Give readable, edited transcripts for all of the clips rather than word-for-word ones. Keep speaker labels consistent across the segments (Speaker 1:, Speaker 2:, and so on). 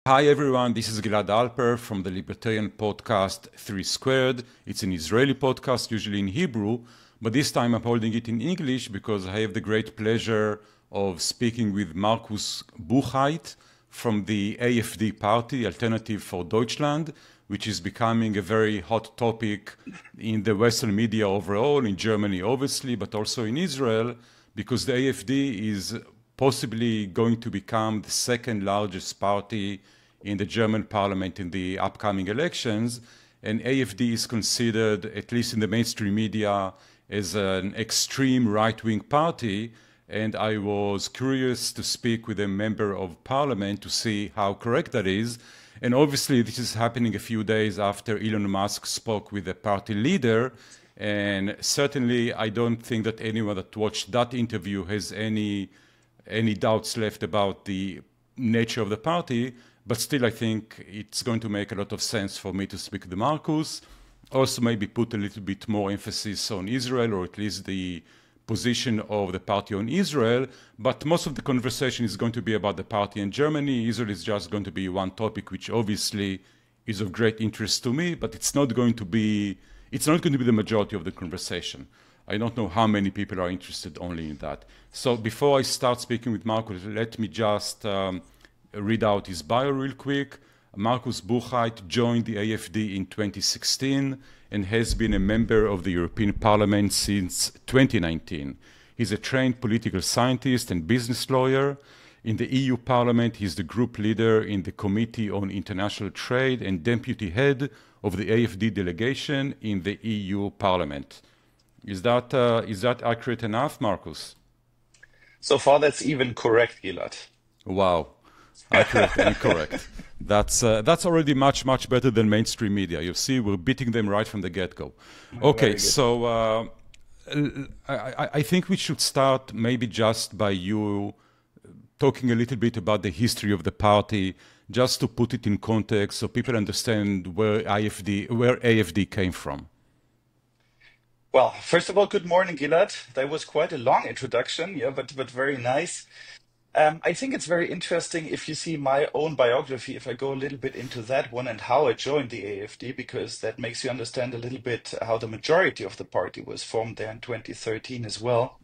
Speaker 1: Hi everyone, this is Gilad Alper from the libertarian podcast 3 Squared. It's an Israeli podcast, usually in Hebrew, but this time I'm holding it in English because I have the great pleasure of speaking with Markus Buchheit from the AfD party, Alternative for Deutschland, which is becoming a very hot topic in the Western media overall, in Germany obviously, but also in Israel, because the AfD is possibly going to become the second largest party in the German parliament in the upcoming elections. And AfD is considered, at least in the mainstream media, as an extreme right-wing party. And I was curious to speak with a member of parliament to see how correct that is. And obviously, this is happening a few days after Elon Musk spoke with the party leader. And certainly, I don't think that anyone that watched that interview has any doubts left about the nature of the party, but still I think it's going to make a lot of sense for me to speak to Markus, also maybe put a little bit more emphasis on Israel, or at least the position of the party on Israel, but most of the conversation is going to be about the party in Germany. Israel is just going to be one topic, which obviously is of great interest to me, but it's not going to be the majority of the conversation. I don't know how many people are interested only in that. So before I start speaking with Markus, let me just read out his bio real quick. Markus Buchheit joined the AfD in 2016 and has been a member of the European Parliament since 2019. He's a trained political scientist and business lawyer. In the EU Parliament, he's the group leader in the Committee on International Trade and deputy head of the AfD delegation in the EU Parliament. Is that accurate enough, Markus?
Speaker 2: So far, that's even correct, Gilad.
Speaker 1: Wow, accurate and correct. That's already much better than mainstream media. You see, we're beating them right from the get-go. Okay, so I think we should start maybe just by you talking a little bit about the history of the party, just to put it in context so people understand where AfD came from.
Speaker 2: Well, first of all, good morning, Gilad. That was quite a long introduction, yeah, but very nice. I think it's very interesting if you see my own biography, if I go a little bit into that one and how I joined the AfD, because that makes you understand a little bit how the majority of the party was formed there in 2013 as well.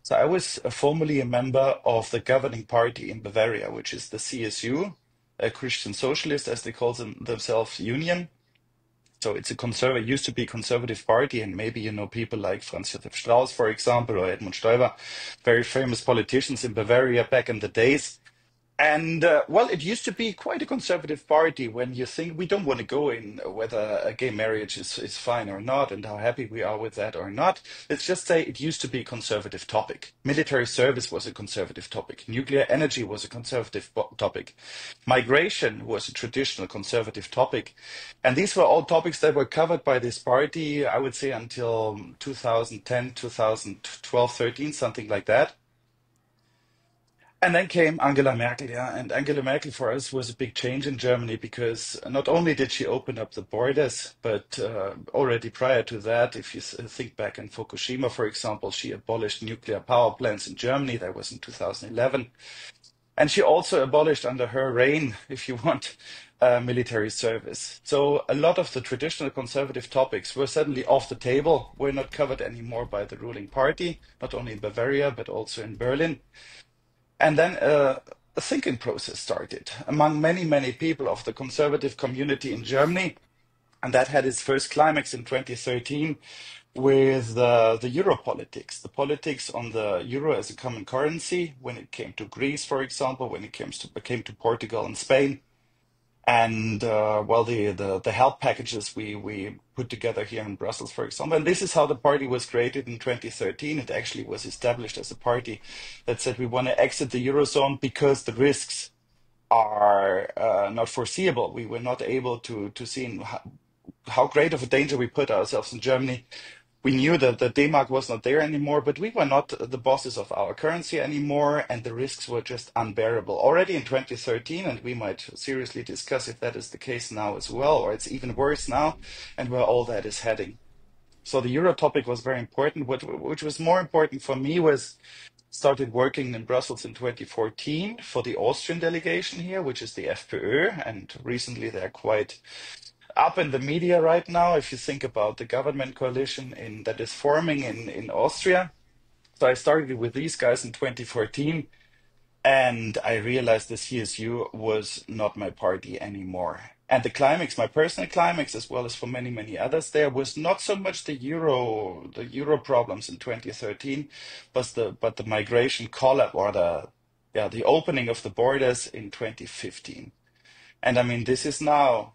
Speaker 2: So I was formerly a member of the governing party in Bavaria, which is the CSU, a Christian Socialist, as they call themselves, union. So it's used to be conservative party, and maybe you know people like Franz Josef Strauß, for example, or Edmund Stoiber, very famous politicians in Bavaria back in the days. And well, it used to be quite a conservative party when you think we don't want to go in whether a gay marriage is fine or not and how happy we are with that or not. Let's just say it used to be a conservative topic. Military service was a conservative topic. Nuclear energy was a conservative topic. Migration was a traditional conservative topic. And these were all topics that were covered by this party, I would say, until 2010, 2012, 13, something like that. And then came Angela Merkel, yeah. And Angela Merkel for us was a big change in Germany because not only did she open up the borders, but already prior to that, if you think back in Fukushima, for example, she abolished nuclear power plants in Germany. That was in 2011. And she also abolished under her reign, if you want, military service. So a lot of the traditional conservative topics were suddenly off the table, were not covered anymore by the ruling party, not only in Bavaria, but also in Berlin. And then a thinking process started among many people of the conservative community in Germany. And that had its first climax in 2013 with the euro politics, the politics on the euro as a common currency when it came to Greece, for example, when it came to Portugal and Spain. And well, the help packages we put together here in Brussels, for example. And this is how the party was created in 2013. It actually was established as a party that said we want to exit the Eurozone because the risks are not foreseeable. We were not able to see how great of a danger we put ourselves in Germany. We knew that the D-Mark was not there anymore, but we were not the bosses of our currency anymore, and the risks were just unbearable. Already in 2013, and we might seriously discuss if that is the case now as well, or it's even worse now, and where all that is heading. So the euro topic was very important. Which was more important for me was Started working in Brussels in 2014 for the Austrian delegation here, which is the FPÖ, and recently they're quite up in the media right now if you think about the government coalition that is forming in Austria. So I started with these guys in 2014, and I realized the CSU was not my party anymore. And the climax, my personal climax, as well as for many, many others there, was not so much the euro problems in 2013, but the migration collapse or the opening of the borders in 2015. And I mean, this is now,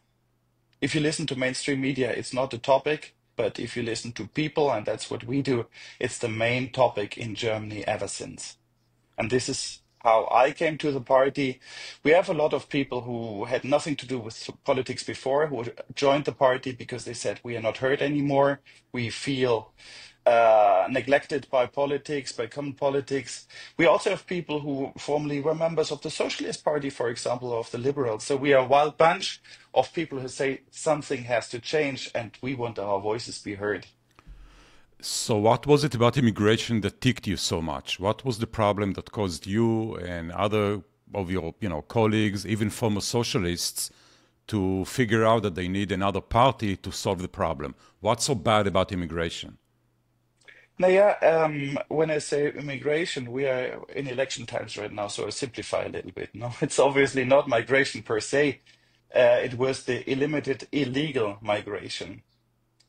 Speaker 2: if you listen to mainstream media, it's not a topic, but if you listen to people, and that's what we do, it's the main topic in Germany ever since. And this is how I came to the party. We have a lot of people who had nothing to do with politics before, who joined the party because they said, we are not heard anymore. We feel neglected by politics, by common politics. We also have people who formerly were members of the Socialist Party, for example, or of the Liberals. So we are a wild bunch of people who say something has to change and we want our voices be heard.
Speaker 1: So what was it about immigration that ticked you so much? What was the problem that caused you and other of your colleagues, even former socialists, to figure out that they need another party to solve the problem? What's so bad about immigration?
Speaker 2: Now, yeah, when I say immigration, we are in election times right now, so I simplify a little bit. No, it's obviously not migration per se. It was the illimited illegal migration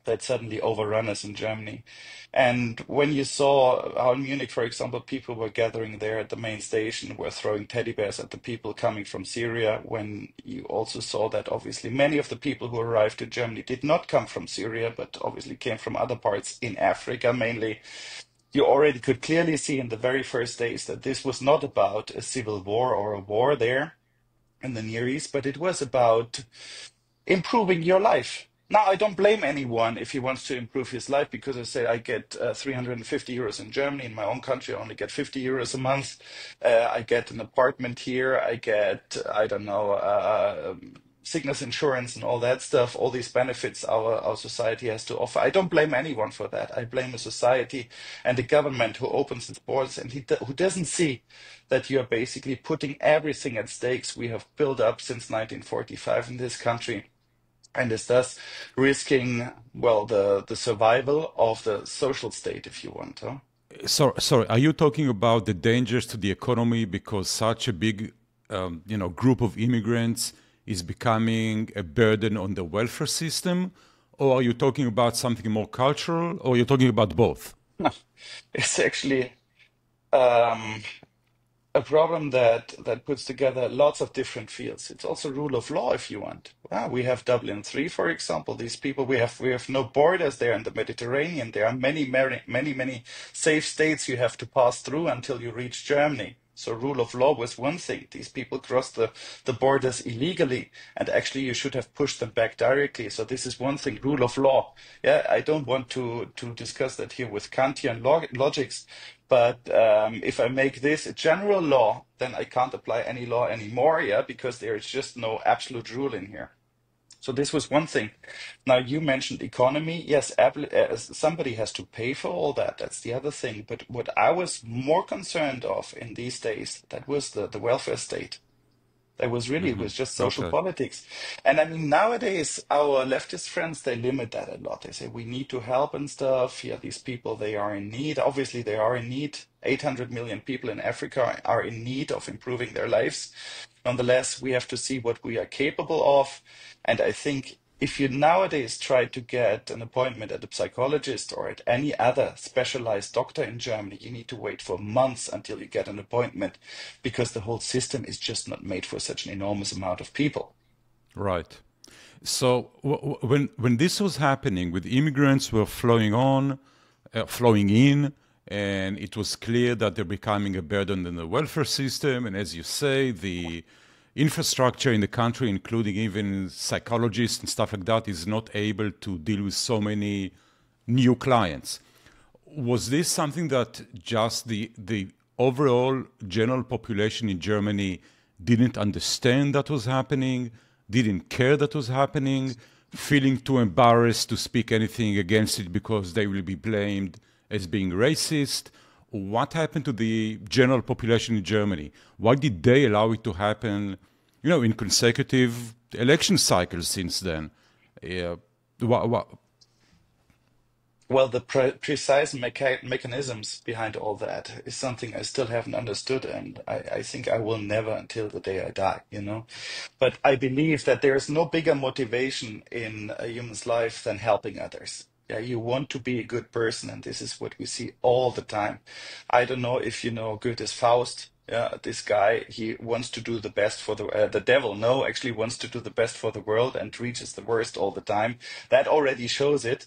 Speaker 2: that suddenly overrun us in Germany. And when you saw how in Munich, for example, people were gathering there at the main station, were throwing teddy bears at the people coming from Syria, when you also saw that obviously many of the people who arrived in Germany did not come from Syria, but obviously came from other parts in Africa mainly, you already could clearly see in the very first days that this was not about a civil war or a war there in the Near East, but it was about improving your life. Now, I don't blame anyone if he wants to improve his life, because I say I get 350 euros in Germany. In my own country, I only get 50 euros a month. I get an apartment here. I get, I don't know, sickness insurance and all that stuff, all these benefits our society has to offer. I don't blame anyone for that. I blame a society and a government who opens its borders and who doesn't see that you are basically putting everything at stakes we have built up since 1945 in this country. And is thus risking, well, the survival of the social state, if you want. Huh?
Speaker 1: Sorry, are you talking about the dangers to the economy because such a big, group of immigrants is becoming a burden on the welfare system? Or are you talking about something more cultural, or are you talking about both?
Speaker 2: No, it's actually a problem that puts together lots of different fields. It's also rule of law, if you want. We have Dublin 3, for example. These people, we have no borders there in the Mediterranean. There are many safe states you have to pass through until you reach Germany. So rule of law was one thing. These people crossed the borders illegally, and actually you should have pushed them back directly. So this is one thing, rule of law. Yeah, I don't want to discuss that here with Kantian logics, but if I make this a general law, then I can't apply any law anymore, yeah, because there is just no absolute rule in here. So this was one thing. Now, you mentioned economy. Yes, somebody has to pay for all that. That's the other thing. But what I was more concerned of in these days, that was the welfare state. That was really, it was just social politics. And I mean, nowadays, our leftist friends, they limit that a lot. They say, we need to help and stuff. Yeah, these people, they are in need. Obviously, they are in need. 800 million people in Africa are in need of improving their lives. Nonetheless, we have to see what we are capable of. And I think if you nowadays try to get an appointment at a psychologist or at any other specialized doctor in Germany, you need to wait for months until you get an appointment, because the whole system is just not made for such an enormous amount of people.
Speaker 1: Right. So when this was happening, with immigrants were flowing in, and it was clear that they're becoming a burden on the welfare system, and as you say, the infrastructure in the country, including even psychologists and stuff like that, is not able to deal with so many new clients. Was this something that just the overall general population in Germany didn't understand that was happening, didn't care that was happening, feeling too embarrassed to speak anything against it because they will be blamed as being racist? what happened to the general population in Germany? Why did they allow it to happen, in consecutive election cycles since then?
Speaker 2: Well, the precise mechanisms behind all that is something I still haven't understood, and I think I will never until the day I die, But I believe that there is no bigger motivation in a human's life than helping others. Yeah, you want to be a good person, and this is what we see all the time. I don't know if you know Goethe's Faust. Yeah, this guy, he wants to do the best for the devil. No, actually wants to do the best for the world and reaches the worst all the time. That already shows it.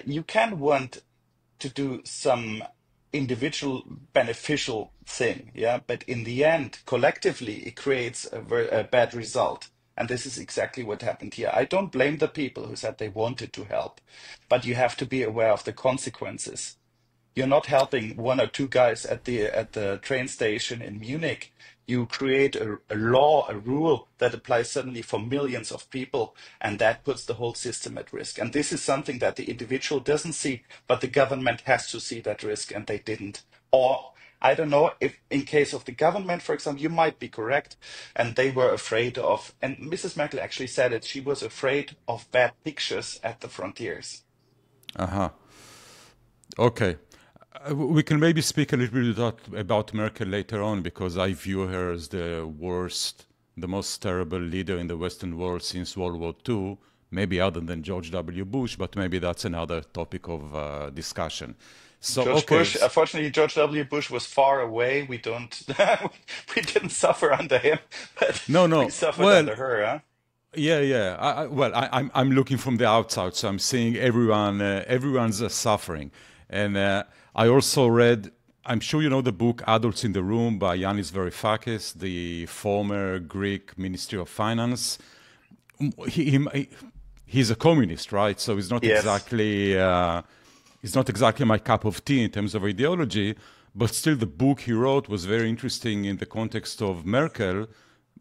Speaker 2: You can want to do some individual beneficial thing, yeah, but in the end, collectively, it creates a bad result. And this is exactly what happened here. I don't blame the people who said they wanted to help, but you have to be aware of the consequences. You're not helping one or two guys at the train station in Munich. You create a law, a rule that applies suddenly for millions of people, and that puts the whole system at risk. And this is something that the individual doesn't see, but the government has to see that risk, and they didn't. Or, I don't know, if in case of the government, for example, you might be correct, and they were afraid of, and Mrs. Merkel actually said it, she was afraid of bad pictures at the frontiers.
Speaker 1: Uh-huh. Okay. We can maybe speak a little bit about Merkel later on, because I view her as the worst, the most terrible leader in the Western world since World War II, maybe other than George W. Bush, but maybe that's another topic of discussion. So,
Speaker 2: Bush, unfortunately, George W. Bush was far away. We we didn't suffer under him, but we suffered under her, huh?
Speaker 1: Yeah. I'm looking from the outside, so I'm seeing everyone's suffering. And I also read, I'm sure you know the book Adults in the Room by Yanis Varoufakis, the former Greek Ministry of Finance. He's a communist, right? So he's not exactly my cup of tea in terms of ideology, but still the book he wrote was very interesting in the context of Merkel,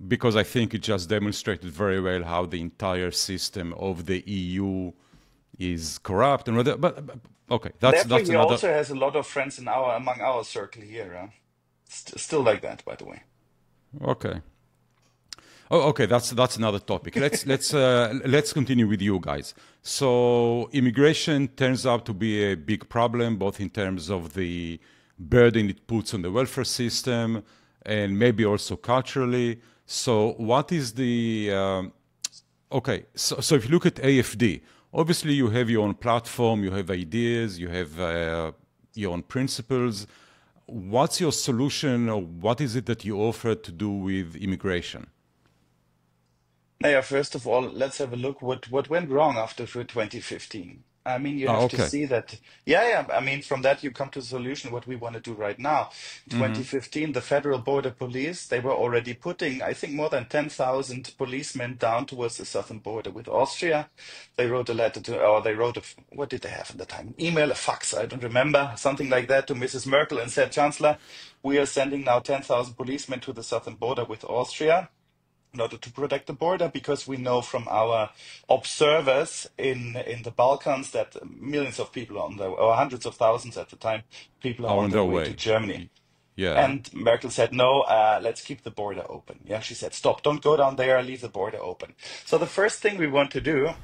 Speaker 1: because I think it just demonstrated very well how the entire system of the EU is corrupt. But okay, that's
Speaker 2: he
Speaker 1: another.
Speaker 2: Also has a lot of friends among our circle here. Huh? Still like that, by the way.
Speaker 1: Okay. Oh, okay. That's another topic. Let's continue with you guys. So immigration turns out to be a big problem, both in terms of the burden it puts on the welfare system, and maybe also culturally. So what is the okay? So if you look at AfD. Obviously, you have your own platform, you have ideas, you have your own principles. What's your solution, or what is it that you offer to do with immigration?
Speaker 2: Now, first of all, let's have a look what went wrong after 2015. I mean, you have to see that. Yeah. I mean, from that, you come to the solution, what we want to do right now. In 2015, the Federal Border Police, they were already putting, I think, more than 10,000 policemen down towards the southern border with Austria. They wrote a letter what did they have at the time? An email, a fax, I don't remember, something like that, to Mrs. Merkel, and said, Chancellor, we are sending now 10,000 policemen to the southern border with Austria in order to protect the border, because we know from our observers in the Balkans that millions of people or hundreds of thousands at the time, people are on their way to Germany.
Speaker 1: Yeah.
Speaker 2: And Merkel said, no, let's keep the border open. Yeah, she said, stop, don't go down there, leave the border open. So the first thing we want to do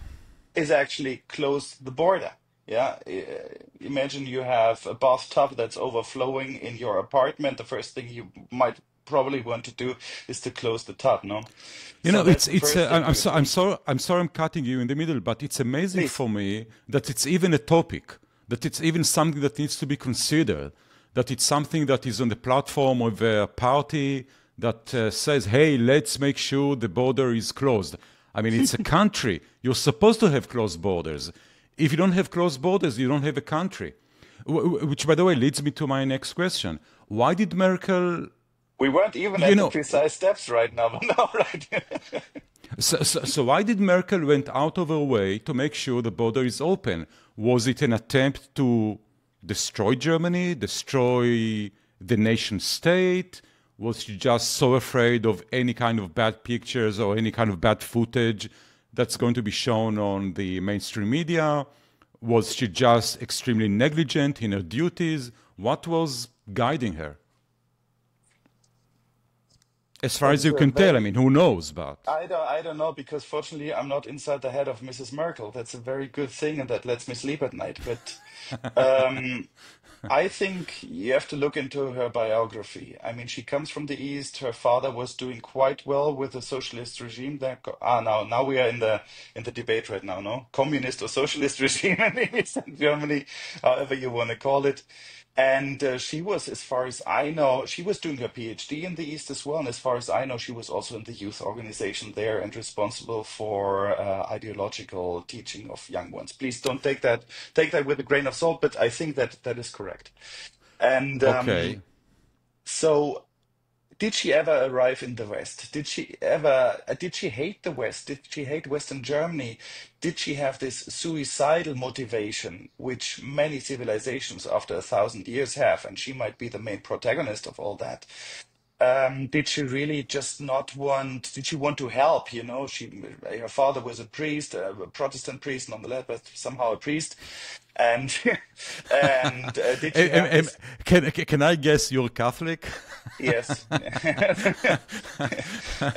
Speaker 2: is actually close the border. Yeah, imagine you have a bathtub that's overflowing in your apartment. The first thing you might probably want to do is to close the tub, no?
Speaker 1: I'm sorry I'm cutting you in the middle, but it's amazing for me that it's even a topic, that it's even something that needs to be considered, that it's something that is on the platform of a party that says, hey, let's make sure the border is closed. I mean, it's a country. You're supposed to have closed borders. If you don't have closed borders, you don't have a country. Which, by the way, leads me to my next question. Why did Merkel...
Speaker 2: We weren't even at the precise steps right now, but now, right?
Speaker 1: So why did Merkel went out of her way to make sure the border is open? Was it an attempt to destroy Germany, destroy the nation state? Was she just so afraid of any kind of bad pictures or any kind of bad footage that's going to be shown on the mainstream media? Was she just extremely negligent in her duties? What was guiding her? As far as
Speaker 2: That's
Speaker 1: you
Speaker 2: a
Speaker 1: can tell, I
Speaker 2: very
Speaker 1: mean, who knows, but...
Speaker 2: I don't know because fortunately I'm not inside the head of Mrs. Merkel. That's a very good thing and that lets me sleep at night. But um, I think you have to look into her biography. I mean, she comes from the East. Her father was doing quite well with the socialist regime there. Now we are in the debate right now, no? Communist or socialist regime in the East in Germany, however you want to call it. And she was, as far as I know, she was doing her PhD in the East as well. And as far as I know, she was also in the youth organization there and responsible for ideological teaching of young ones. Please don't take that with a grain of salt, but I think that that is correct. And
Speaker 1: Okay.
Speaker 2: so did she ever arrive in the West? Did she hate the West? Did she hate Western Germany? Did she have this suicidal motivation, which many civilizations after 1,000 years have? And she might be the main protagonist of all that. Did she really just not want, did she want to help? You know, her father was a priest, a Protestant priest nonetheless, but somehow a priest. And, and did she have this?
Speaker 1: Can I guess you're Catholic?
Speaker 2: Yes.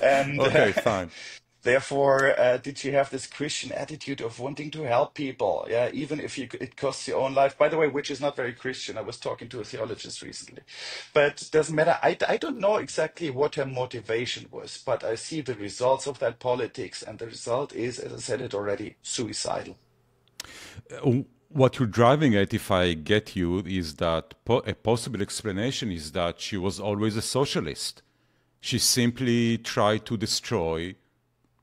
Speaker 2: And
Speaker 1: Okay, fine.
Speaker 2: therefore, did she have this Christian attitude of wanting to help people? Yeah, even if it costs your own life. By the way, which is not very Christian. I was talking to a theologist recently. But doesn't matter. I don't know exactly what her motivation was, but I see the results of that politics. And the result is, as I said it already, suicidal.
Speaker 1: What you're driving at, if I get you, is that a possible explanation is that she was always a socialist. She simply tried to destroy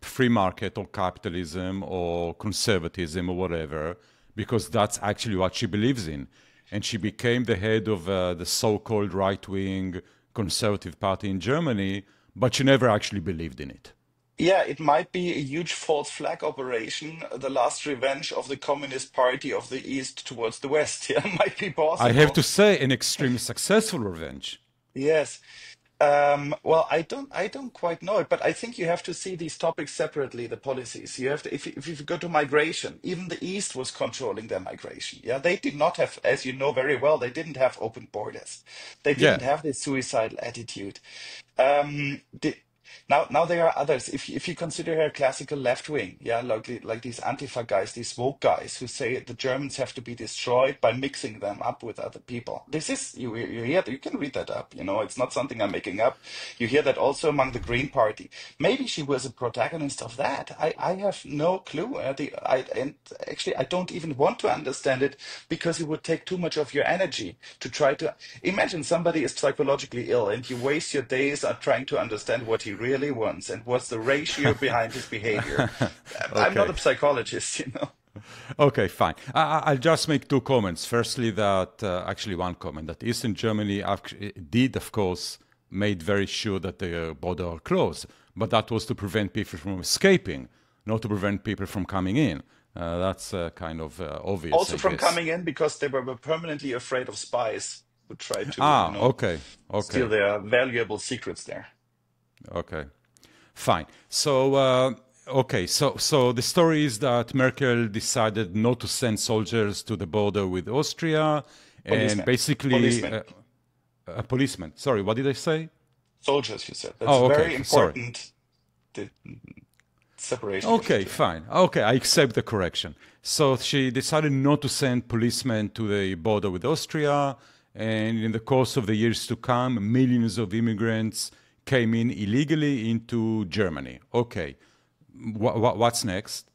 Speaker 1: free market or capitalism or conservatism or whatever, because that's actually what she believes in. And she became the head of the so-called right-wing conservative party in Germany, but she never actually believed in it.
Speaker 2: Yeah, it might be a huge false flag operation, the last revenge of the Communist Party of the East towards the West. Yeah, might be
Speaker 1: I have
Speaker 2: possible.
Speaker 1: to say, an extremely successful revenge.
Speaker 2: Yes. Well, I don't quite know it, but I think you have to see these topics separately, the policies. You have to, if you go to migration, even the East was controlling their migration. Yeah, they did not have, as you know very well, they didn't have open borders. They
Speaker 1: Yeah.
Speaker 2: didn't have this suicidal attitude. The, now there are others. If you consider her classical left wing, yeah, like these Antifa guys, these woke guys who say the Germans have to be destroyed by mixing them up with other people. This is you hear you can read that up. You know, it's not something I'm making up. You hear that also among the Green Party. Maybe she was a protagonist of that. I have no clue. And actually I don't even want to understand it because it would take too much of your energy to try to imagine somebody is psychologically ill and you waste your days on trying to understand what he really wants and what's the ratio behind his behavior. I'm not
Speaker 1: Okay.
Speaker 2: a psychologist, you know.
Speaker 1: Okay, fine. I'll just make two comments. Firstly, that actually one comment that Eastern Germany did, of course, made very sure that the border are closed, but that was to prevent people from escaping, not to prevent people from coming in. That's kind of obvious,
Speaker 2: Also
Speaker 1: I
Speaker 2: from
Speaker 1: guess.
Speaker 2: coming in because they were permanently afraid of spies who tried to, you know,
Speaker 1: Okay,
Speaker 2: steal
Speaker 1: okay,
Speaker 2: their valuable secrets there.
Speaker 1: okay. Fine. So, so the story is that Merkel decided not to send soldiers to the border with Austria, and
Speaker 2: Policemen.
Speaker 1: basically
Speaker 2: Policemen.
Speaker 1: a policeman. Sorry, what did I say?
Speaker 2: Soldiers, you said. That's
Speaker 1: Oh, okay.
Speaker 2: very
Speaker 1: Sorry.
Speaker 2: important, the separation of the
Speaker 1: Okay,
Speaker 2: two.
Speaker 1: fine. Okay, I accept the correction. So she decided not to send policemen to the border with Austria, and in the course of the years to come, millions of immigrants came in illegally into Germany. Okay, what's next?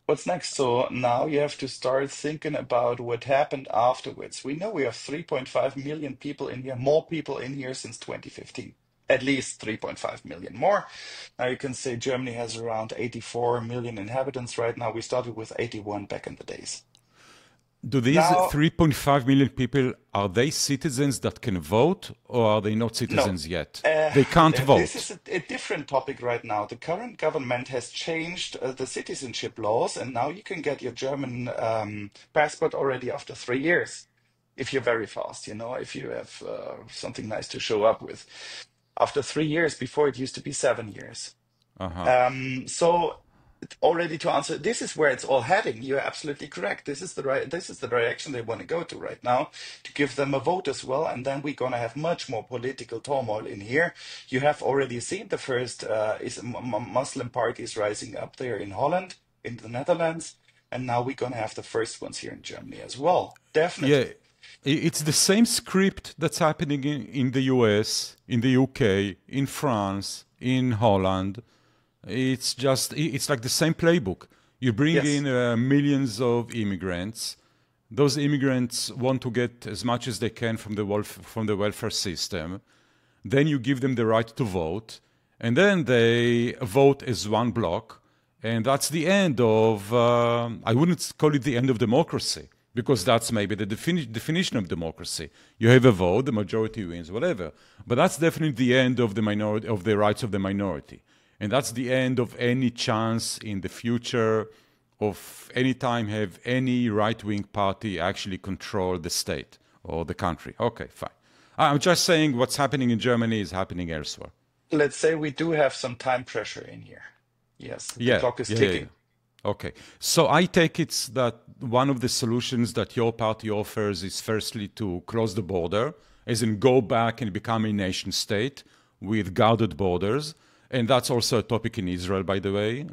Speaker 2: What's next? So now you have to start thinking about what happened afterwards. We know we have 3.5 million people in here, more people in here since 2015. At least 3.5 million more. Now you can say Germany has around 84 million inhabitants right now. We started with 81 back in the days.
Speaker 1: Do these
Speaker 2: Now,
Speaker 1: 3.5 million people, are they citizens that can vote, or are they not
Speaker 2: no.
Speaker 1: citizens yet? They can't
Speaker 2: This
Speaker 1: vote.
Speaker 2: is a different topic right now. The current government has changed the citizenship laws, and now you can get your German passport already after 3 years if you're very fast, you know, if you have something nice to show up with. After 3 years, before it used to be 7 years.
Speaker 1: Uh-huh.
Speaker 2: So already to answer, this is where it's all heading. You're absolutely correct. This is the direction they want to go to right now, to give them a vote as well. And then we're going to have much more political turmoil in here. You have already seen the first Muslim parties rising up there in Holland, in the Netherlands. And now we're going to have the first ones here in Germany as well. Definitely.
Speaker 1: Yeah, it's the same script that's happening in the US, in the UK, in France, in Holland. It's like the same playbook. You bring in millions of immigrants. Those immigrants want to get as much as they can from the welfare system. Then you give them the right to vote, and then they vote as one block, and that's the end of, I wouldn't call it the end of democracy, because that's maybe the definition of democracy. You have a vote, the majority wins, whatever. But that's definitely the end of the minority, of the rights of the minority. And that's the end of any chance in the future of any time have any right-wing party actually control the state or the country. Okay, fine. I'm just saying what's happening in Germany is happening elsewhere.
Speaker 2: Let's say we do have some time pressure in here. Yes, the clock is ticking.
Speaker 1: Yeah. Okay, so I take it that one of the solutions that your party offers is firstly to close the border, as in go back and become a nation state with guarded borders. And that's also a topic in Israel, by the way,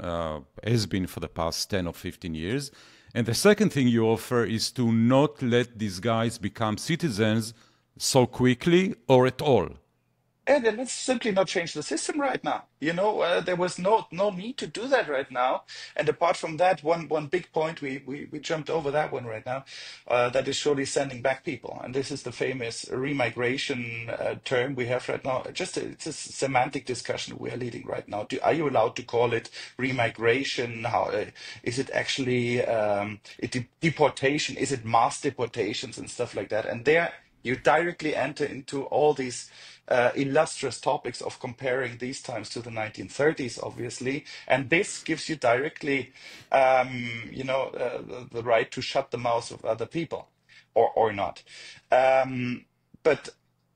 Speaker 1: has been for the past 10 or 15 years. And the second thing you offer is to not let these guys become citizens so quickly or at all.
Speaker 2: And then let's simply not change the system right now. There was no need to do that right now. And apart from that, one big point, we jumped over that one right now, that is surely sending back people. And this is the famous remigration term we have right now. It's a semantic discussion we are leading right now. Are you allowed to call it remigration? How is it actually deportation? Is it mass deportations and stuff like that? And there you directly enter into all these illustrious topics of comparing these times to the 1930s, obviously, and this gives you directly, the right to shut the mouths of other people, or not. But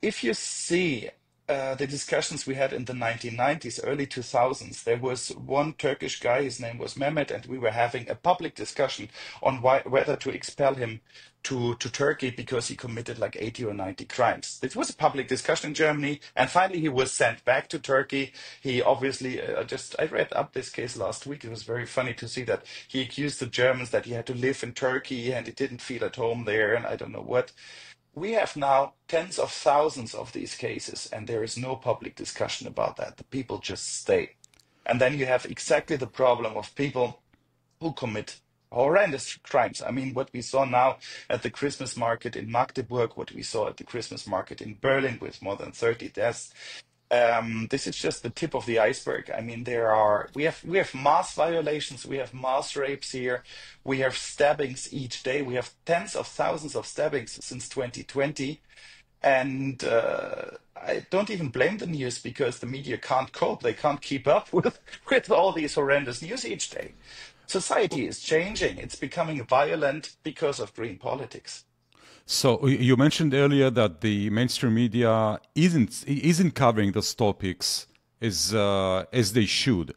Speaker 2: if you see the discussions we had in the 1990s, early 2000s, there was one Turkish guy, his name was Mehmet, and we were having a public discussion on whether to expel him to Turkey because he committed like 80 or 90 crimes. It was a public discussion in Germany, and finally he was sent back to Turkey. He obviously, I read up this case last week. It was very funny to see that he accused the Germans that he had to live in Turkey and he didn't feel at home there, and I don't know what. We have now tens of thousands of these cases, and there is no public discussion about that. The people just stay. And then you have exactly the problem of people who commit horrendous crimes. I mean, what we saw now at the Christmas market in Magdeburg, what we saw at the Christmas market in Berlin with more than 30 deaths. This is just the tip of the iceberg. I mean, we have mass violations, we have mass rapes here, we have stabbings each day, we have tens of thousands of stabbings since 2020, and I don't even blame the news because the media can't cope, they can't keep up with all these horrendous news each day. Society is changing, it's becoming violent because of green politics.
Speaker 1: So you mentioned earlier that the mainstream media isn't covering those topics as they should.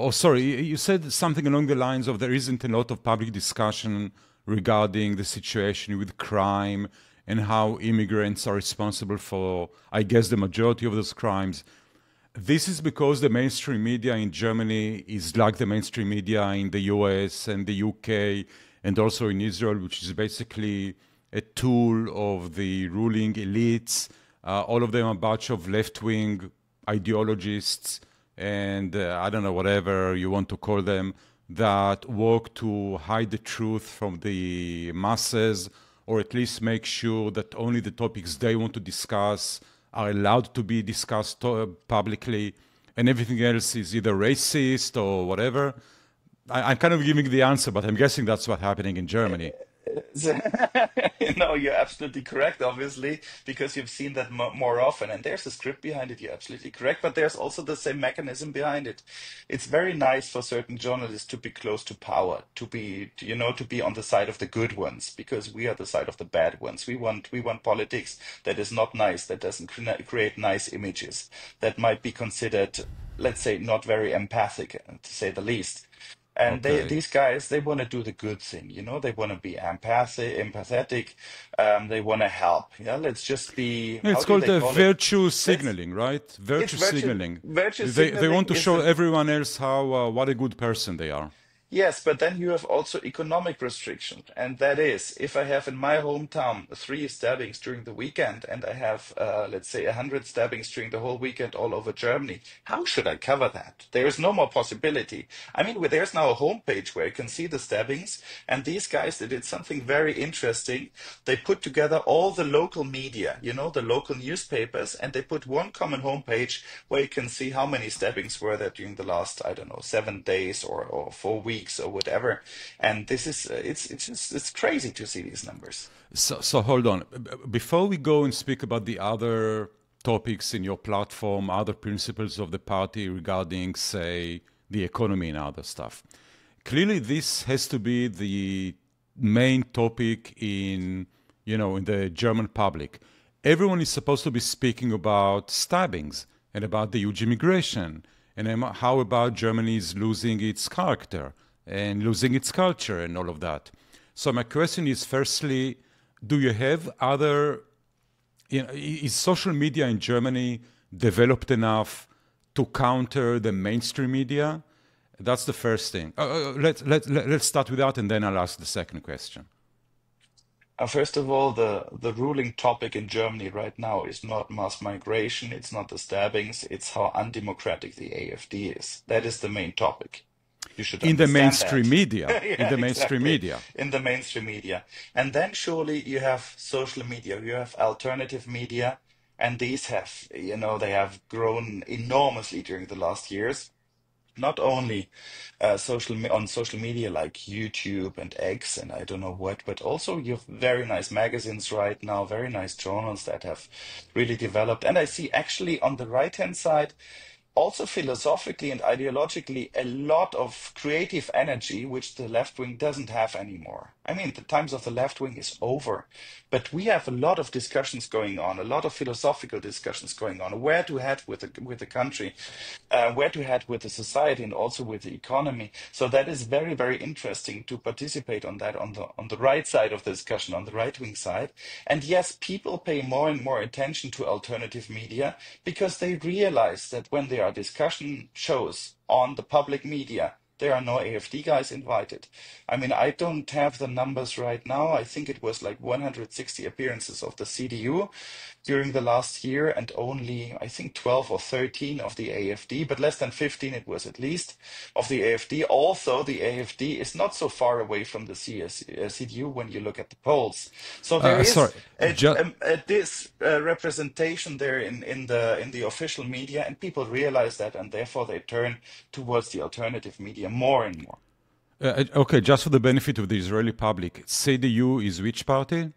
Speaker 1: Sorry, you said something along the lines of there isn't a lot of public discussion regarding the situation with crime and how immigrants are responsible for, I guess, the majority of those crimes. This is because the mainstream media in Germany is like the mainstream media in the US and the UK and also in Israel, which is basically a tool of the ruling elites. All of them are a bunch of left-wing ideologists and I don't know, whatever you want to call them, that work to hide the truth from the masses, or at least make sure that only the topics they want to discuss are allowed to be discussed publicly, and everything else is either racist or whatever. I'm kind of giving the answer, but I'm guessing that's what's happening in Germany.
Speaker 2: No, you're absolutely correct, obviously, because you've seen that more often, and there's a script behind it. You're absolutely correct, but there's also the same mechanism behind it. It's very nice for certain journalists to be close to power, to be on the side of the good ones, because we are the side of the bad ones. We want politics that is not nice, that doesn't create nice images, that might be considered, let's say, not very empathic, to say the least. And
Speaker 1: Okay.
Speaker 2: these guys, they want to do the good thing, they want to be empathetic, they want to help. Yeah, let's just be,
Speaker 1: Yeah,
Speaker 2: how
Speaker 1: it's
Speaker 2: do
Speaker 1: called
Speaker 2: they call it?
Speaker 1: virtue
Speaker 2: Let's,
Speaker 1: signaling, right?
Speaker 2: it's
Speaker 1: Virtue signaling.
Speaker 2: virtue
Speaker 1: They want
Speaker 2: signaling
Speaker 1: to
Speaker 2: is
Speaker 1: show
Speaker 2: the
Speaker 1: everyone else how what a good person they are.
Speaker 2: Yes, but then you have also economic restriction. And that is, if I have in my hometown 3 stabbings during the weekend and I have, let's say, 100 stabbings during the whole weekend all over Germany, how should I cover that? There is no more possibility. I mean, there's now a homepage where you can see the stabbings. And these guys, they did something very interesting. They put together all the local media, the local newspapers, and they put one common homepage where you can see how many stabbings were there during the last, I don't know, 7 days or 4 weeks or whatever. And this is it's crazy to see these numbers.
Speaker 1: So hold on. Before we go and speak about the other topics in your platform, other principles of the party regarding, say, the economy and other stuff, clearly this has to be the main topic in the German public. Everyone is supposed to be speaking about stabbings and about the huge immigration and how about Germany is losing its character and losing its culture and all of that. So my question is, firstly, do you have other, is social media in Germany developed enough to counter the mainstream media? That's the first thing. Let's start with that, and then I'll ask the second question.
Speaker 2: First of all, the ruling topic in Germany right now is not mass migration, it's not the stabbings, it's how undemocratic the AfD is. That is the main topic. You should
Speaker 1: In the
Speaker 2: understand
Speaker 1: mainstream
Speaker 2: that.
Speaker 1: media.
Speaker 2: Yeah,
Speaker 1: In the mainstream
Speaker 2: exactly.
Speaker 1: media.
Speaker 2: In the mainstream media. And then surely you have social media, you have alternative media, and these have, they have grown enormously during the last years. Not only on social media like YouTube and X and I don't know what, but also you have very nice magazines right now, very nice journals that have really developed. And I see actually on the right-hand side, also philosophically and ideologically, a lot of creative energy, which the left wing doesn't have anymore. I mean, the times of the left wing is over, but we have a lot of discussions going on, a lot of philosophical discussions going on, where to head with the country, where to head with the society, and also with the economy. So that is very, very interesting to participate on that on the right side of the discussion, on the right wing side. And yes, people pay more and more attention to alternative media because they realize that when there are discussion shows on the public media, there are no AfD guys invited. I mean, I don't have the numbers right now. I think it was like 160 appearances of the CDU during the last year and only, I think, 12 or 13 of the AfD, but less than 15 it was at least of the AfD. Also, the AfD is not so far away from the CDU when you look at the polls. So there
Speaker 1: Sorry.
Speaker 2: is this representation there in the official media, and people realize that, and therefore they turn towards the alternative media more and more.
Speaker 1: Okay, just for the benefit of the Israeli public, CDU is which party?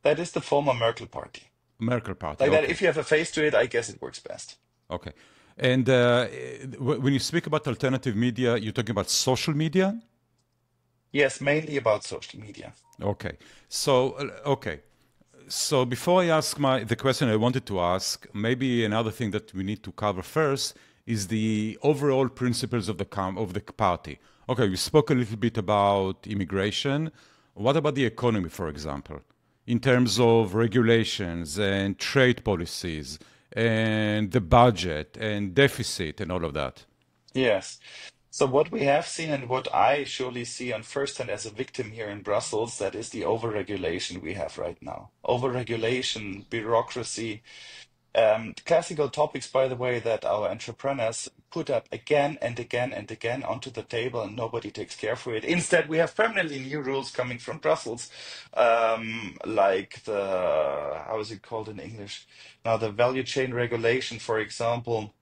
Speaker 2: That is the former Merkel party.
Speaker 1: Merkel party.
Speaker 2: Like
Speaker 1: okay.
Speaker 2: that, if you have a face to it, I guess it works best.
Speaker 1: Okay. And when you speak about alternative media, you're talking about social media?
Speaker 2: Yes, mainly about social media.
Speaker 1: Okay. So before I ask the question I wanted to ask, maybe another thing that we need to cover first is the overall principles of the party. Okay, we spoke a little bit about immigration. What about the economy, for example, in terms of regulations and trade policies and the budget and deficit and all of that?
Speaker 2: Yes. So what we have seen and what I surely see on first hand as a victim here in Brussels, that is the overregulation we have right now. Overregulation, bureaucracy, classical topics, by the way, that our entrepreneurs put up again and again and again onto the table and nobody takes care for it. Instead, we have permanently new rules coming from Brussels, like how is it called in English? Now, the value chain regulation, for example,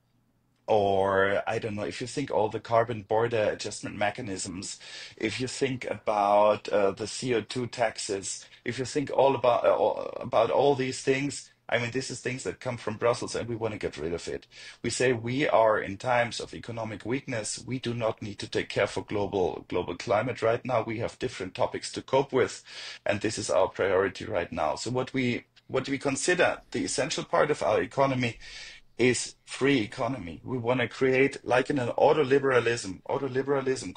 Speaker 2: or I don't know, if you think all the carbon border adjustment mechanisms, if you think about the CO2 taxes, if you think about all these things, I mean, this is things that come from Brussels and we want to get rid of it. We say we are in times of economic weakness. We do not need to take care for global climate right now. We have different topics to cope with, and this is our priority right now. So what we consider the essential part of our economy is free economy. We want to create, like in an autoliberalism. Autoliberalism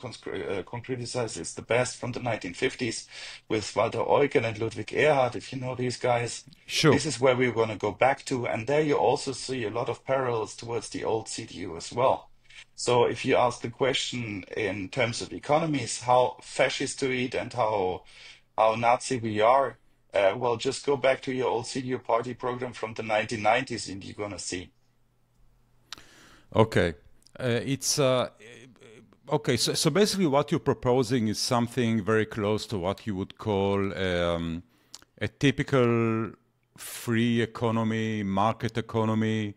Speaker 2: concretizes the best from the 1950s with Walter Eugen and Ludwig Erhard, if you know these guys.
Speaker 1: Sure.
Speaker 2: This is where we want to go back to. And there you also see a lot of parallels towards the old CDU as well. So if you ask the question in terms of economies, how fascistoid and how Nazi we are, well, just go back to your old CDU party program from the 1990s and you're going to see.
Speaker 1: Okay. Okay, so basically what you're proposing is something very close to what you would call a typical free economy, market economy,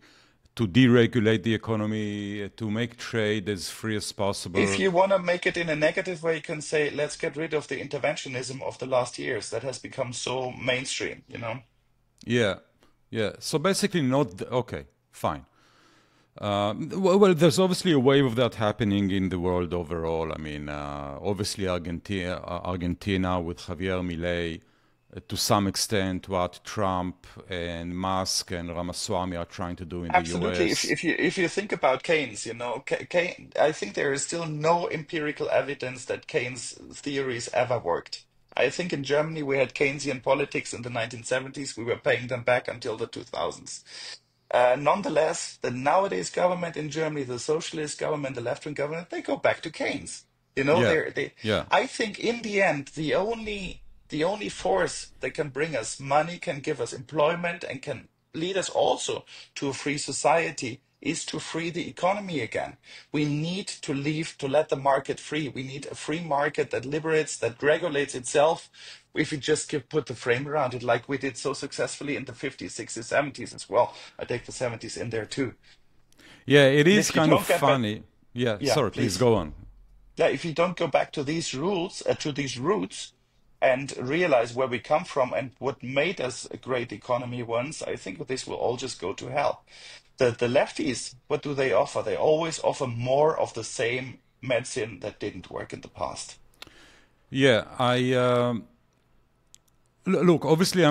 Speaker 1: to deregulate the economy, to make trade as free as possible.
Speaker 2: If you want to make it in a negative way, you can say, let's get rid of the interventionism of the last years that has become so mainstream, you know?
Speaker 1: Yeah, yeah. So basically okay, fine. Well, there's obviously a wave of that happening in the world overall. I mean, obviously Argentina with Javier Milei, to some extent what Trump and Musk and Ramaswamy are trying to do in
Speaker 2: Absolutely.
Speaker 1: the US.
Speaker 2: If you think about Keynes, you know, I think there is still no empirical evidence that Keynes' theories ever worked. I think in Germany we had Keynesian politics in the 1970s. We were paying them back until the 2000s. Nonetheless, the nowadays government in Germany, the socialist government, the left-wing government, they go back to Keynes. You know,
Speaker 1: Yeah.
Speaker 2: I think in the end, the only force that can bring us money, can give us employment, and can lead us also to a free society is to free the economy again. We need to let the market free. We need a free market that liberates, that regulates itself. If we just put the frame around it like we did so successfully in the 50s, 60s, 70s as well. I take the 70s in there too.
Speaker 1: Yeah, it is kind of funny. Yeah, sorry, please go on.
Speaker 2: Yeah, if you don't go back to these rules, to these roots, and realize where we come from and what made us a great economy once, I think this will all just go to hell. The lefties, what do they offer? They always offer more of the same medicine that didn't work in the past.
Speaker 1: Yeah, look. Obviously,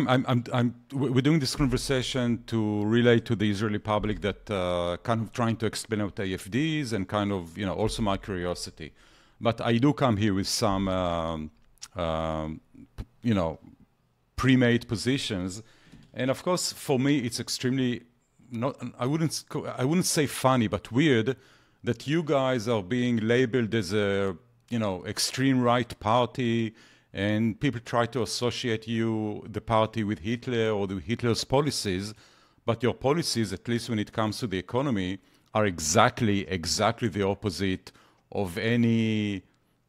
Speaker 1: we're doing this conversation to relate to the Israeli public that kind of trying to explain what AfDs and kind of, you know, also my curiosity. But I do come here with some you know, pre-made positions, and of course, for me, it's extremely I wouldn't say funny, but weird that you guys are being labeled as a, you know, extreme right party, and people try to associate the party with Hitler or with Hitler's policies, but your policies, at least when it comes to the economy, are exactly the opposite of any,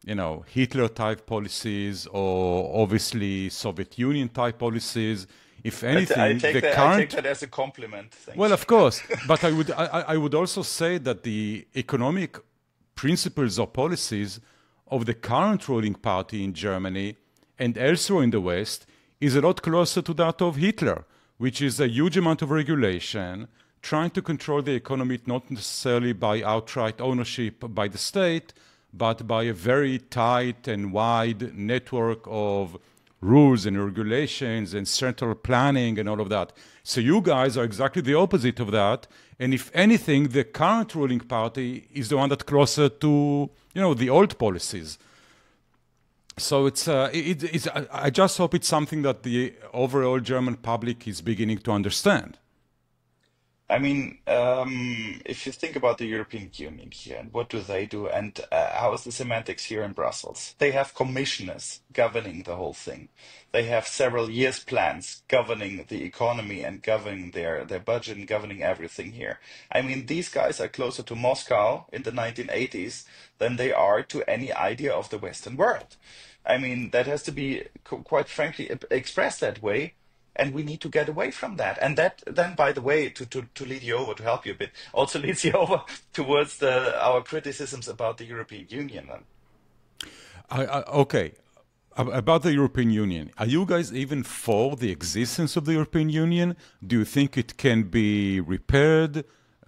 Speaker 1: you know, Hitler-type policies or obviously Soviet Union-type policies. If anything,
Speaker 2: I take that as a compliment. Thanks.
Speaker 1: Well, of course, but I would also say that the economic principles or policies of the current ruling party in Germany and elsewhere in the West is a lot closer to that of Hitler, which is a huge amount of regulation, trying to control the economy not necessarily by outright ownership by the state, but by a very tight and wide network of rules and regulations and central planning and all of that. So you guys are exactly the opposite of that. And if anything, the current ruling party is the one that's closer to, you know, the old policies. So I just hope it's something that the overall German public is beginning to understand.
Speaker 2: I mean, if you think about the European Union here and what do they do and how is the semantics here in Brussels? They have commissioners governing the whole thing. They have several years plans governing the economy and governing their budget and governing everything here. I mean, these guys are closer to Moscow in the 1980s than they are to any idea of the Western world. I mean, that has to be quite frankly expressed that way. And we need to get away from that. And that then, by the way, to lead you over, to help you a bit, also leads you over towards our criticisms about the European Union.
Speaker 1: Okay. About the European Union, are you guys even for the existence of the European Union? Do you think it can be repaired,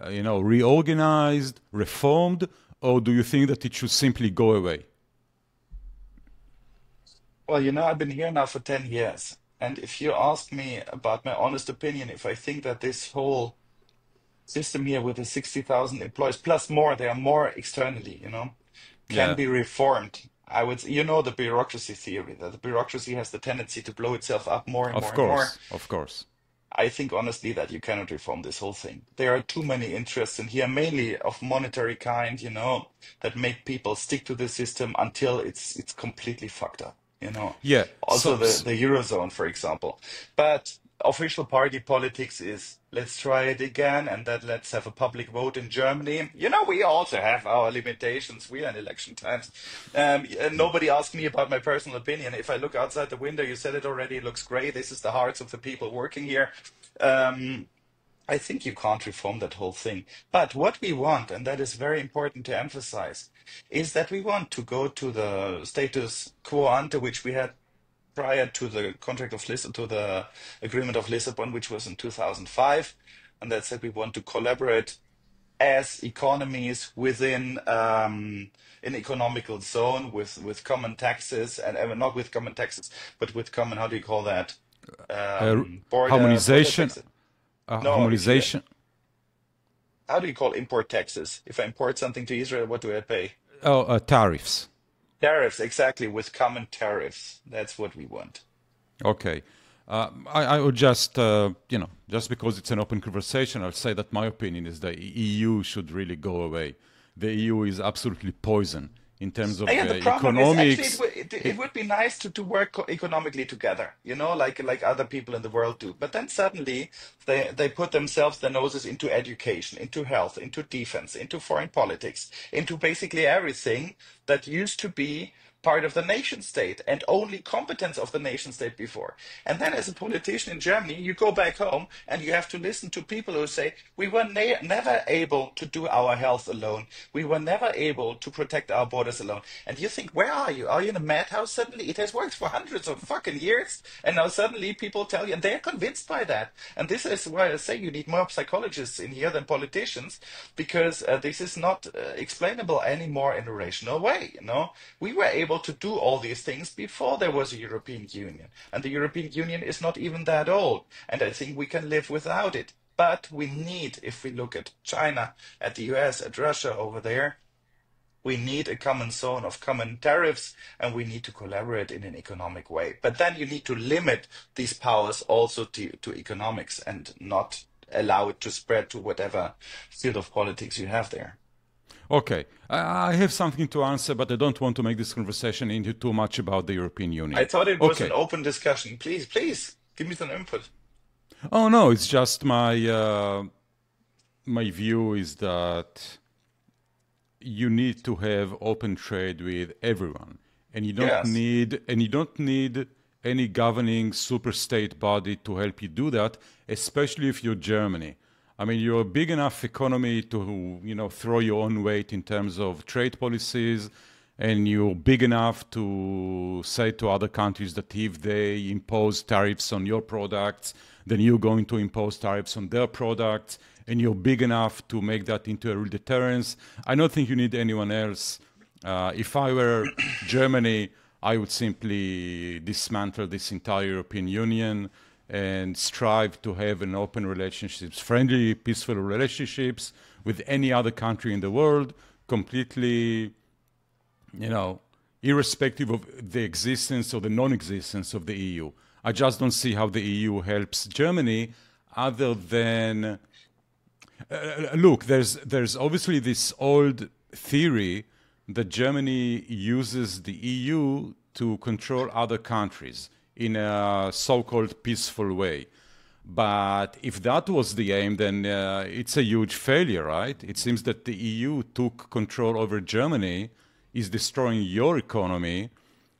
Speaker 1: you know, reorganized, reformed, or do you think that it should simply go away?
Speaker 2: Well, you know, I've been here now for 10 years. And if you ask me about my honest opinion, if I think that this whole system here with the 60,000 employees, plus more, there are more externally, can be reformed. I would, the bureaucracy theory, that the bureaucracy has the tendency to blow itself up more and more and more.
Speaker 1: Of course.
Speaker 2: I think honestly that you cannot reform this whole thing. There are too many interests in here, mainly of monetary kind, that make people stick to the system until it's completely fucked up,
Speaker 1: Yeah.
Speaker 2: Also the Eurozone, for example. But official party politics is let's try it again and then let's have a public vote in Germany. We also have our limitations. We are in election times. Nobody asked me about my personal opinion. If I look outside the window, you said it already, it looks great. This is the hearts of the people working here. I think you can't reform that whole thing. But what we want, and that is very important to emphasize, is that we want to go to the status quo ante, which we had prior to the contract of Lisbon, to the agreement of Lisbon, which was in 2005, and that said we want to collaborate as economies within an economical zone with common taxes, and not with common taxes, but with common, how do you call that?
Speaker 1: Harmonization.
Speaker 2: Harmonization. How do you call import taxes? If I import something to Israel, what do I pay?
Speaker 1: Tariffs.
Speaker 2: Tariffs, exactly, with common tariffs. That's what we want.
Speaker 1: Okay. I would just, just because it's an open conversation, I'll say that my opinion is the EU should really go away. The EU is absolutely poison in terms of
Speaker 2: the
Speaker 1: economics.
Speaker 2: Is actually, it would be nice to work economically together, like other people in the world do. But then suddenly they put themselves, their noses into education, into health, into defense, into foreign politics, into basically everything that used to be part of the nation state and only competence of the nation state before. And then as a politician in Germany, you go back home and you have to listen to people who say, we were never able to do our health alone. We were never able to protect our borders alone. And you think, where are you? Are you in a madhouse suddenly? It has worked for hundreds of fucking years. And now suddenly people tell you, and they're convinced by that. And this is why I say you need more psychologists in here than politicians, because this is not explainable anymore in a rational way. We were able to do all these things before there was a European Union. And the European Union is not even that old. And I think we can live without it. But we need, if we look at China, at the US, at Russia over there, we need a common zone of common tariffs, and we need to collaborate in an economic way. But then you need to limit these powers also to economics and not allow it to spread to whatever field of politics you have there.
Speaker 1: Okay, I have something to answer, but I don't want to make this conversation into too much about the European Union.
Speaker 2: I thought it was an open discussion. Please, give me some input.
Speaker 1: Oh, no, it's just my view is that you need to have open trade with everyone, and you don't need any governing super state body to help you do that, especially if you're Germany. I mean, you're a big enough economy to, throw your own weight in terms of trade policies, and you're big enough to say to other countries that if they impose tariffs on your products, then you're going to impose tariffs on their products, and you're big enough to make that into a real deterrence. I don't think you need anyone else. If I were Germany, I would simply dismantle this entire European Union and strive to have an open relationships, friendly, peaceful relationships with any other country in the world, completely, irrespective of the existence or the non-existence of the EU. I just don't see how the EU helps Germany other than, look, there's obviously this old theory that Germany uses the EU to control other countries in a so-called peaceful way. But if that was the aim, then it's a huge failure, right? It seems that the EU took control over Germany, is destroying your economy,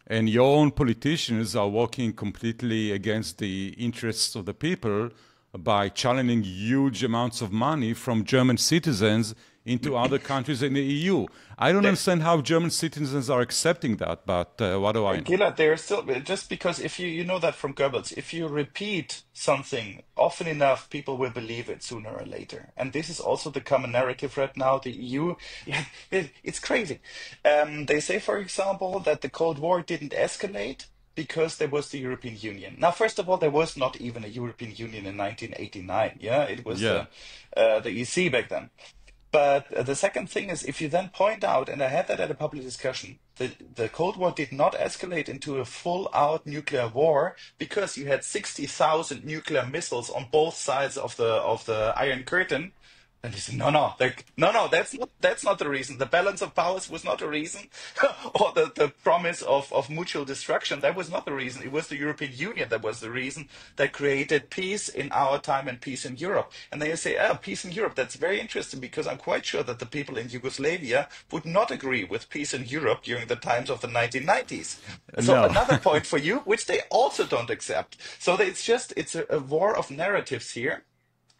Speaker 1: and your own politicians are working completely against the interests of the people by channeling huge amounts of money from German citizens into other countries in the EU. I don't understand how German citizens are accepting that, but what do I know?
Speaker 2: Gilad, they're still, just because if you know that from Goebbels, if you repeat something often enough, people will believe it sooner or later. And this is also the common narrative right now. The EU, it's crazy. They say, for example, that the Cold War didn't escalate because there was the European Union. Now, first of all, there was not even a European Union in 1989. Yeah, it was
Speaker 1: Yeah.
Speaker 2: the EC back then. But the second thing is, if you then point out, and I had that at a public discussion, the Cold War did not escalate into a full-out nuclear war because you had 60,000 nuclear missiles on both sides of the Iron Curtain. And he said, no, that's not the reason. The balance of powers was not the reason, or the promise of mutual destruction. That was not the reason. It was the European Union that was the reason that created peace in our time and peace in Europe. And they say, peace in Europe. That's very interesting because I'm quite sure that the people in Yugoslavia would not agree with peace in Europe during the times of the 1990s. So
Speaker 1: No.
Speaker 2: another point for you, which they also don't accept. So it's a war of narratives here.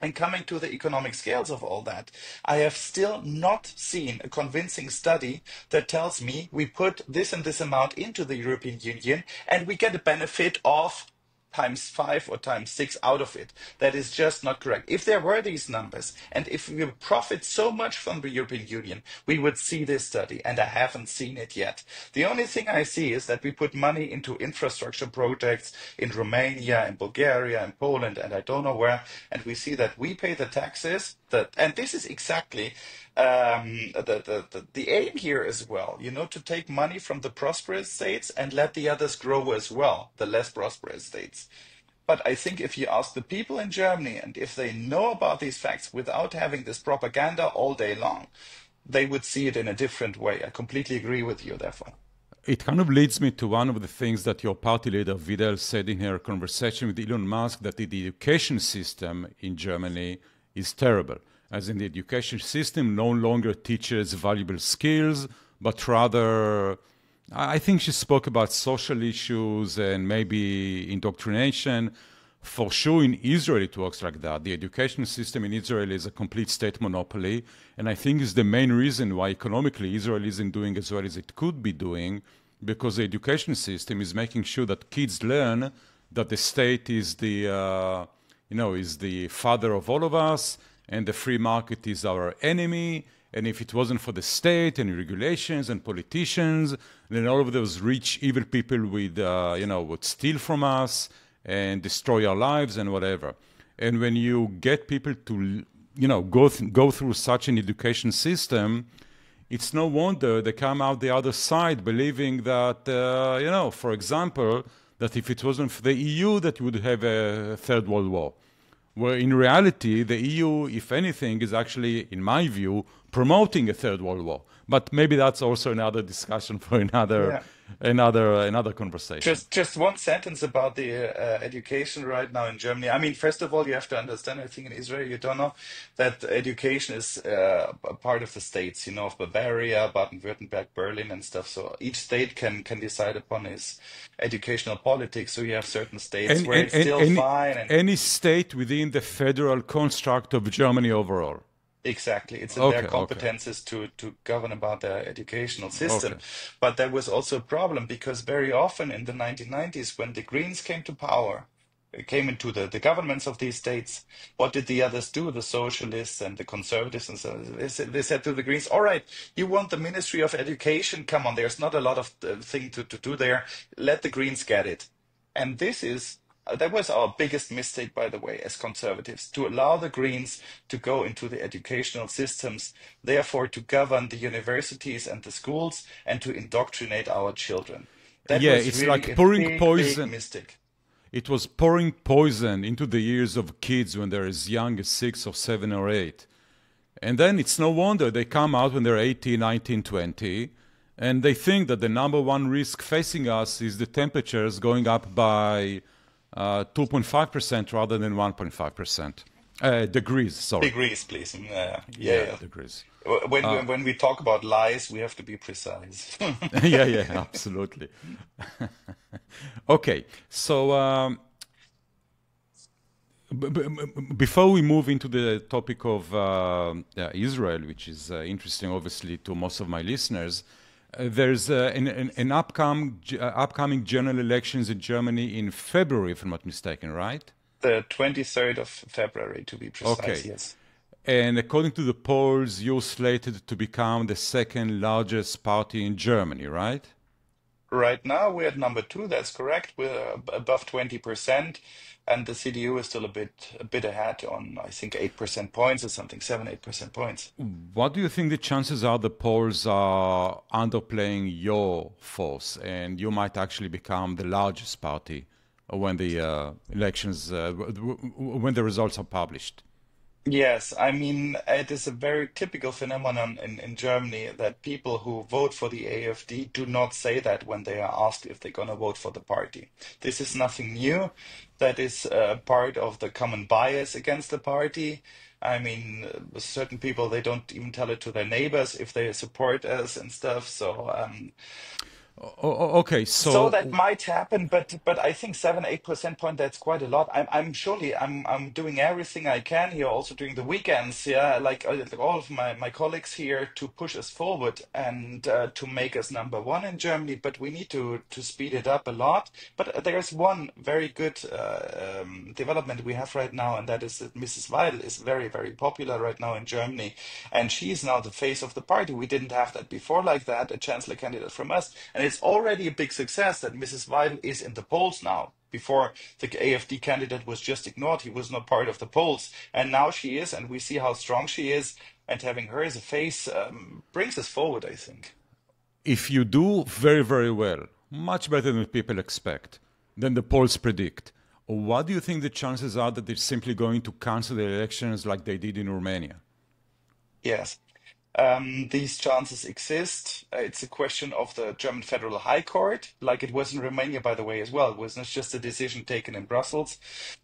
Speaker 2: And coming to the economic scales of all that, I have still not seen a convincing study that tells me we put this and this amount into the European Union and we get a benefit of ×5 or ×6 out of it. That is just not correct. If there were these numbers, and if we profit so much from the European Union, we would see this study, and I haven't seen it yet. The only thing I see is that we put money into infrastructure projects in Romania, in Bulgaria, in Poland, and I don't know where, and we see that we pay the taxes, and this is exactly the aim here as well, to take money from the prosperous states and let the others grow as well, the less prosperous states. But I think if you ask the people in Germany, and if they know about these facts without having this propaganda all day long, they would see it in a different way. I completely agree with you, therefore.
Speaker 1: It kind of leads me to one of the things that your party leader, Vidal, said in her conversation with Elon Musk, that the education system in Germany is terrible. As in, the education system no longer teaches valuable skills, but rather, I think she spoke about social issues and maybe indoctrination. For sure, in Israel it works like that. The education system in Israel is a complete state monopoly, and I think is the main reason why economically Israel isn't doing as well as it could be doing, because the education system is making sure that kids learn that the state is is the father of all of us, and the free market is our enemy. And if it wasn't for the state and regulations and politicians, then all of those rich, evil people would steal from us and destroy our lives and whatever. And when you get people to, go through such an education system, it's no wonder they come out the other side believing that, for example, that if it wasn't for the EU, that you would have a third world war. Where in reality, the EU, if anything, is actually, in my view, promoting a third world war. But maybe that's also another discussion for another conversation.
Speaker 2: Just one sentence about the education right now in Germany. I mean, first of all, you have to understand, I think in Israel, you don't know that education is a part of the states, of Bavaria, Baden-Württemberg, Berlin and stuff. So each state can decide upon its educational politics. So you have certain states where it's still fine.
Speaker 1: Any state within the federal construct of Germany overall.
Speaker 2: Exactly. It's in their competences to govern about their educational system. Okay. But there was also a problem because very often in the 1990s, when the Greens came to power, came into the governments of these states, what did the others do? The socialists and the conservatives and so they said to the Greens, all right, you want the Ministry of Education? Come on, there's not a lot of thing to do there. Let the Greens get it. And that was our biggest mistake, by the way, as conservatives, to allow the Greens to go into the educational systems, therefore to govern the universities and the schools and to indoctrinate our children. That was
Speaker 1: it's
Speaker 2: really
Speaker 1: like pouring poison.
Speaker 2: Big mistake.
Speaker 1: It was pouring poison into the ears of kids when they're as young as 6 or 7 or 8. And then it's no wonder they come out when they're 18, 19, 20, and they think that the number one risk facing us is the temperatures going up by 2.5% rather than 1.5%. Degrees, sorry.
Speaker 2: Degrees, please.
Speaker 1: Yeah, degrees.
Speaker 2: When we talk about lies, we have to be precise.
Speaker 1: yeah, absolutely. Okay, so before we move into the topic of Israel, which is interesting, obviously, to most of my listeners, there's an upcoming general elections in Germany in February, if I'm not mistaken, right?
Speaker 2: The 23rd of February, to be precise, yes.
Speaker 1: And according to the polls, you're slated to become the second largest party in Germany, right?
Speaker 2: Right now, we're at number two. That's correct. We're above 20%, and the CDU is still a bit ahead on, I think, 8% points or something, 8% points.
Speaker 1: What do you think the chances are the polls are underplaying your force, and you might actually become the largest party when the when the results are published?
Speaker 2: Yes, I mean, it is a very typical phenomenon in Germany that people who vote for the AfD do not say that when they are asked if they're going to vote for the party. This is nothing new. That is part of the common bias against the party. I mean, certain people, they don't even tell it to their neighbors if they support us and stuff. So,
Speaker 1: Okay,
Speaker 2: so that
Speaker 1: so
Speaker 2: might happen, but I think 7-8% point, that's quite a lot. I'm doing everything I can here, also during the weekends, yeah, like all of my colleagues here to push us forward and to make us number one in Germany. But we need to speed it up a lot. But there's one very good development we have right now, and that is that Mrs. Weidel is very, very popular right now in Germany, and she is now the face of the party. We didn't have that before like that, a chancellor candidate from us, and it's already a big success that Mrs. Weidel is in the polls now. Before, the AfD candidate was just ignored. He was not part of the polls. And now she is, and we see how strong she is. And having her as a face brings us forward, I think.
Speaker 1: if you do very, very well, much better than people expect, than the polls predict, what do you think the chances are that they're simply going to cancel the elections like they did in Romania?
Speaker 2: Yes. These chances exist. It's a question of the German Federal High Court, like it was in Romania, by the way, as well. It wasn't just a decision taken in Brussels.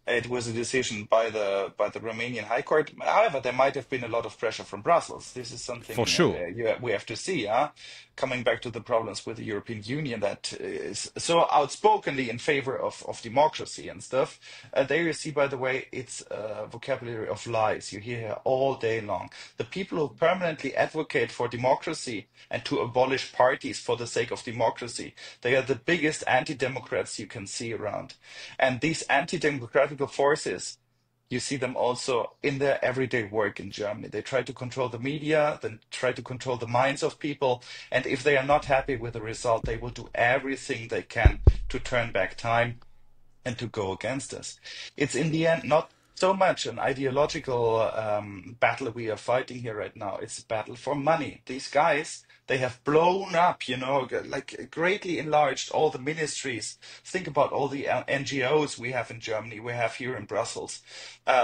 Speaker 2: It was a decision by the Romanian High Court. However, there might have been a lot of pressure from Brussels. This is something
Speaker 1: For sure.
Speaker 2: we have to see. Huh? Coming back to the problems with the European Union that is so outspokenly in favor of democracy and stuff. There you see, by the way, it's a vocabulary of lies. You hear all day long. The people who permanently advocate for democracy and to abolish parties for the sake of democracy, they are the biggest anti-democrats you can see around. And these anti-democratical forces, you see them also in their everyday work in Germany. They try to control the media, then try to control the minds of people. And if they are not happy with the result, they will do everything they can to turn back time and to go against us. It's in the end not so much an ideological battle we are fighting here right now. It's a battle for money. These guys, they have blown up, like greatly enlarged all the ministries. Think about all the NGOs we have in Germany, we have here in Brussels.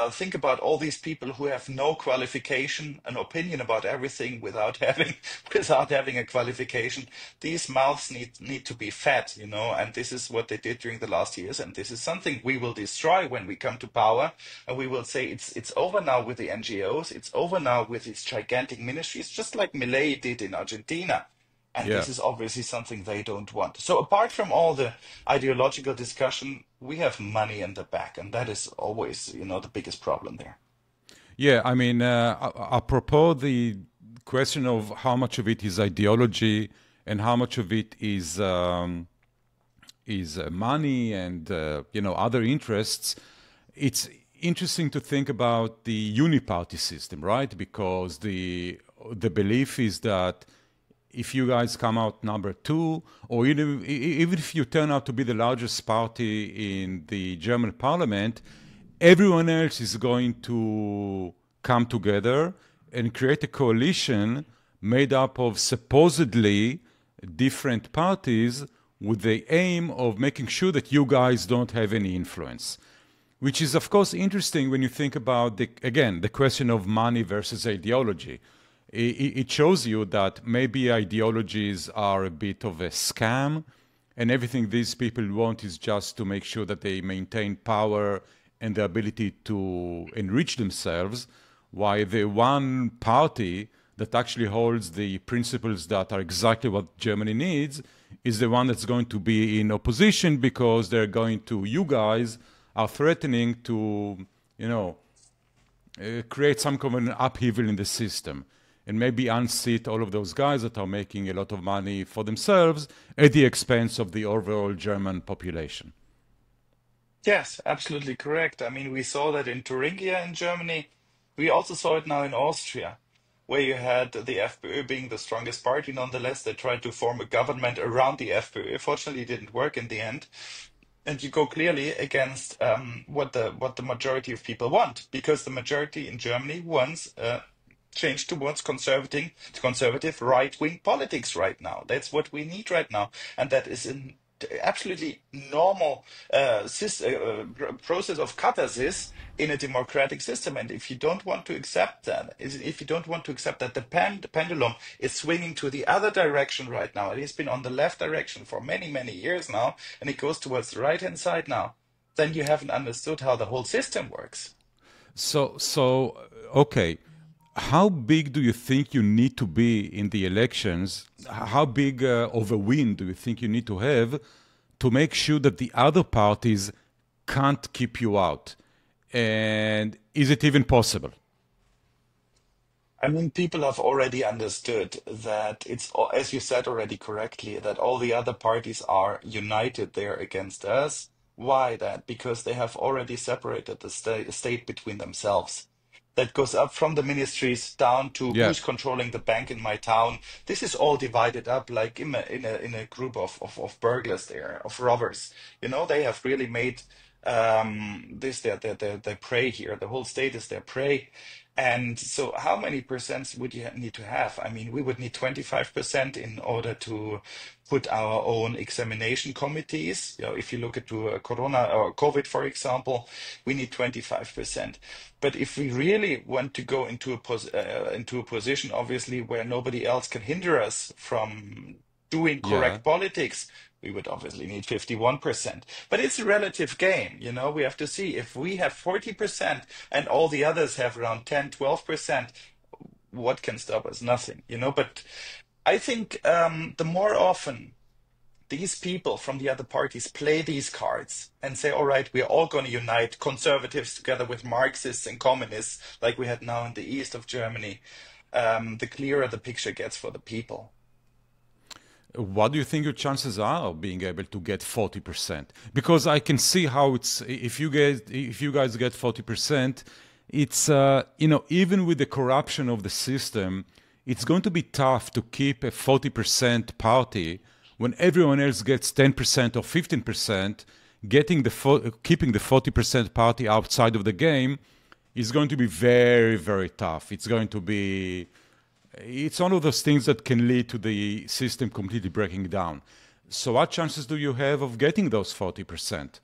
Speaker 2: Think about all these people who have no qualification, an opinion about everything without having a qualification. These mouths need to be fed, and this is what they did during the last years, and this is something we will destroy when we come to power, and we will say it's over now with the NGOs, it's over now with these gigantic ministries, just like Milei did in Argentina. And
Speaker 1: Yeah.
Speaker 2: this is obviously something they don't want. So apart from all the ideological discussion, we have money in the back, and that is always, the biggest problem there.
Speaker 1: Yeah, I mean, apropos the question of how much of it is ideology and how much of it is money and other interests, it's interesting to think about the uniparty system, right? Because the belief is that if you guys come out number two, or even if you turn out to be the largest party in the German parliament, everyone else is going to come together and create a coalition made up of supposedly different parties with the aim of making sure that you guys don't have any influence. Which is, of course, interesting when you think about, the question of money versus ideology. It shows you that maybe ideologies are a bit of a scam, and everything these people want is just to make sure that they maintain power and the ability to enrich themselves, while the one party that actually holds the principles that are exactly what Germany needs is the one that's going to be in opposition because you guys are threatening to, create some kind of an upheaval in the system and maybe unseat all of those guys that are making a lot of money for themselves at the expense of the overall German population.
Speaker 2: Yes, absolutely correct. I mean, we saw that in Thuringia in Germany. We also saw it now in Austria. where you had the FPÖ being the strongest party. Nonetheless, they tried to form a government around the FPÖ. Fortunately, it didn't work in the end. And you go clearly against what the majority of people want, because the majority in Germany wants change towards conservative right-wing politics right now. That's what we need right now, and that is an absolutely normal process of catharsis in a democratic system. And if you don't want to accept that, the pendulum is swinging to the other direction right now, it has been on the left direction for many, many years now, and it goes towards the right-hand side now, then you haven't understood how the whole system works.
Speaker 1: So okay. How big do you think you need to be in the elections? How big of a win do you think you need to have to make sure that the other parties can't keep you out? And is it even possible?
Speaker 2: I mean, people have already understood that it's, as you said already correctly, that all the other parties are united there against us. Why that? Because they have already separated the state between themselves. That goes up from the ministries down to who's controlling the bank in my town. This is all divided up like in a group of burglars there, of robbers. You know, they have really made this their prey here. The whole state is their prey. And so how many percents would you need to have? I mean, we would need 25% in order to put our own examination committees. You know, if you look at Corona or COVID, for example, we need 25%. But if we really want to go into a position, obviously, where nobody else can hinder us from doing correct politics, we would obviously need 51%. But it's a relative game. You know, we have to see if we have 40% and all the others have around 10, 12%, what can stop us? Nothing, you know. But I think the more often these people from the other parties play these cards and say, all right, we are all going to unite conservatives together with Marxists and communists like we had now in the east of Germany, the clearer the picture gets for the people.
Speaker 1: What do you think your chances are of being able to get 40%? Because I can see how it's, if you guys get 40%, it's, you know, even with the corruption of the system, it's going to be tough to keep a 40% party when everyone else gets 10% or 15%. Keeping the 40% party outside of the game is going to be very, very tough. It's one of those things that can lead to the system completely breaking down. So what chances do you have of getting those 40%?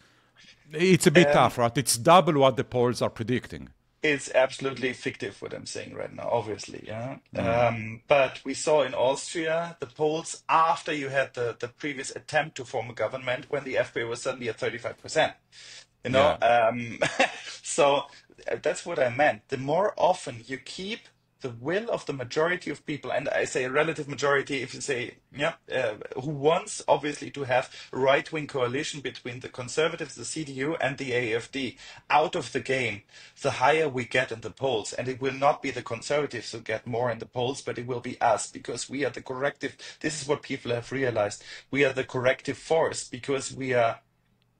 Speaker 1: It's a bit tough, right? It's double what the polls are predicting.
Speaker 2: It's absolutely fictive what I'm saying right now, obviously. Yeah. But we saw in Austria the polls after you had the previous attempt to form a government when the FPÖ was suddenly at 35%. You know, so that's what I meant. The more often you keep the will of the majority of people, and I say a relative majority, if you say, who wants obviously to have a right-wing coalition between the conservatives, the CDU, and the AfD out of the game, the higher we get in the polls. And it will not be the conservatives who get more in the polls, but it will be us, because we are the corrective. This is what people have realized. We are the corrective force, because we are,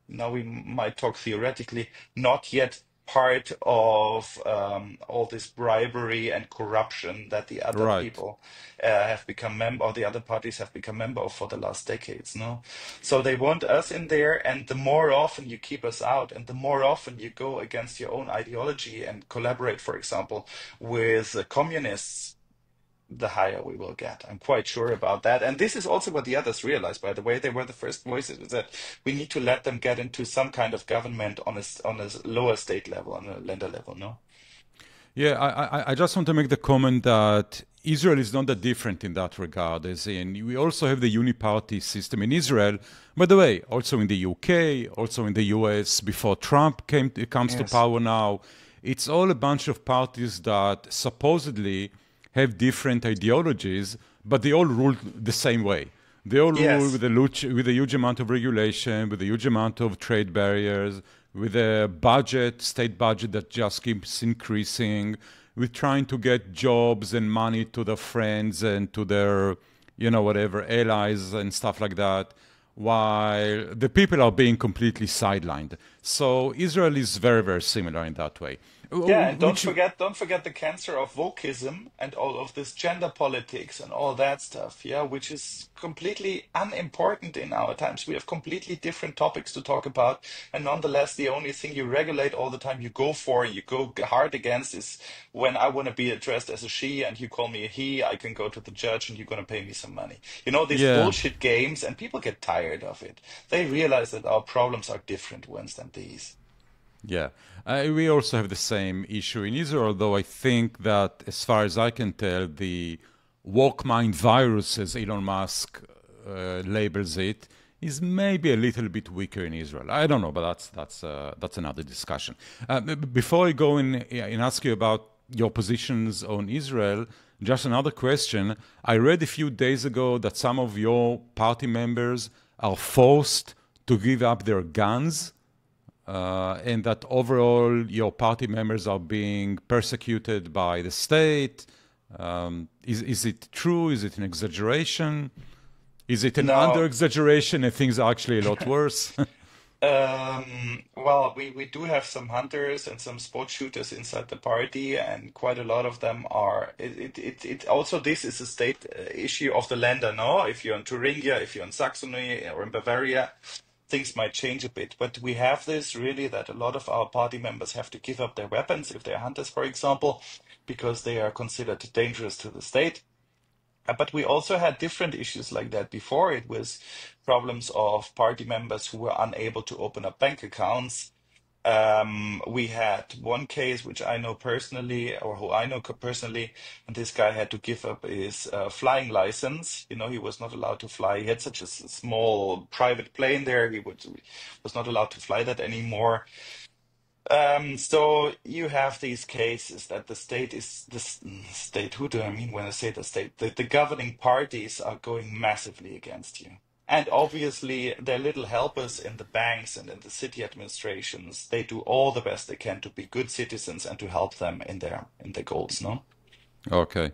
Speaker 2: now we might talk theoretically, not yet part of all this bribery and corruption that the other people have become member, or the other parties have become member of for the last decades. No, so they want us in there, and the more often you keep us out, and the more often you go against your own ideology and collaborate, for example, with communists, the higher we will get. I'm quite sure about that. And this is also what the others realized, by the way. They were the first voices, is that we need to let them get into some kind of government on a lower state level, on a Länder level, no?
Speaker 1: Yeah, I just want to make the comment that Israel is not that different in that regard, as in we also have the uniparty system in Israel. By the way, also in the UK, also in the US, before Trump comes to power now. It's all a bunch of parties that supposedly have different ideologies, but they all rule the same way. They all rule with a huge amount of regulation, with a huge amount of trade barriers, with a budget, state budget that just keeps increasing, with trying to get jobs and money to their friends and to their, you know, whatever, allies and stuff like that, while the people are being completely sidelined. So Israel is very, very similar in that way.
Speaker 2: Yeah, and
Speaker 1: Which,
Speaker 2: don't forget the cancer of wokeism and all of this gender politics and all that stuff, yeah, which is completely unimportant in our times. We have completely different topics to talk about, and nonetheless, the only thing you regulate all the time, you go for, you go hard against is when I want to be addressed as a she and you call me a he, I can go to the judge and you're going to pay me some money. You know, these
Speaker 1: yeah.
Speaker 2: bullshit games, and people get tired of it. They realize that our problems are different ones than these.
Speaker 1: Yeah, we also have the same issue in Israel, though I think that, as far as I can tell, the woke mind virus, as Elon Musk labels it, is maybe a little bit weaker in Israel. I don't know, but that's another discussion. Before I go in and ask you about your positions on Israel, just another question. I read a few days ago that some of your party members are forced to give up their guns. And that overall your party members are being persecuted by the state. Is it true? Is it an exaggeration? Is it an
Speaker 2: No.
Speaker 1: under-exaggeration and things are actually a lot worse?
Speaker 2: Well, we do have some hunters and some sport shooters inside the party, and quite a lot of them are. It also, this is a state issue of the Länder, no? If you're in Thuringia, if you're in Saxony or in Bavaria, things might change a bit. But we have this really that a lot of our party members have to give up their weapons if they're hunters, for example, because they are considered dangerous to the state. But we also had different issues like that before. It was problems of party members who were unable to open up bank accounts. We had one case which I know personally, or who I know personally, and this guy had to give up his flying license. You know, he was not allowed to fly. He had such a small private plane there. Was not allowed to fly that anymore. So you have these cases that the state, who do I mean when I say the state? The governing parties are going massively against you. And obviously, their little helpers in the banks and in the city administrations, they do all the best they can to be good citizens and to help them in their goals, no?
Speaker 1: Okay.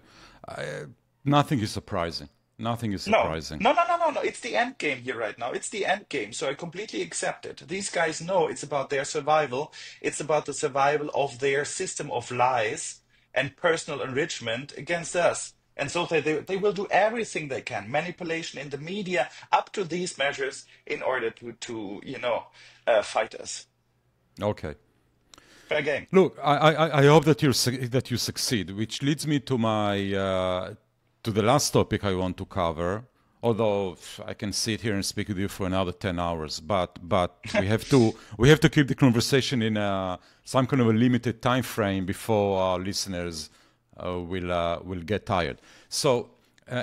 Speaker 1: Nothing is surprising. Nothing is
Speaker 2: No,
Speaker 1: surprising.
Speaker 2: no. It's the end game here right now. It's the end game. So I completely accept it. These guys know it's about their survival. It's about the survival of their system of lies and personal enrichment against us. And so they will do everything they can, manipulation in the media, up to these measures in order to fight us.
Speaker 1: Okay.
Speaker 2: Fair game.
Speaker 1: Look, I hope that you succeed, which leads me to my to the last topic I want to cover. Although I can sit here and speak with you for another 10 hours, but we have to keep the conversation in some kind of a limited time frame before our listeners will get tired. So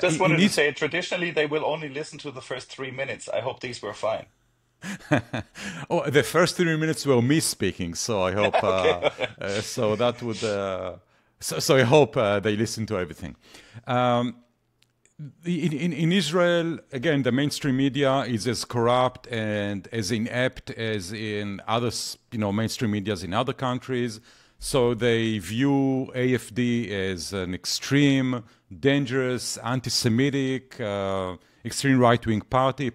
Speaker 2: Just wanted to say, traditionally they will only listen to the first 3 minutes. I hope these were fine.
Speaker 1: Oh, the first 3 minutes were me speaking, so I hope
Speaker 2: Okay.
Speaker 1: so that would so I hope they listen to everything. In Israel, again, the mainstream media is as corrupt and as inept as in other, mainstream medias in other countries. So they view AfD as an extreme, dangerous, anti-Semitic, extreme right-wing party,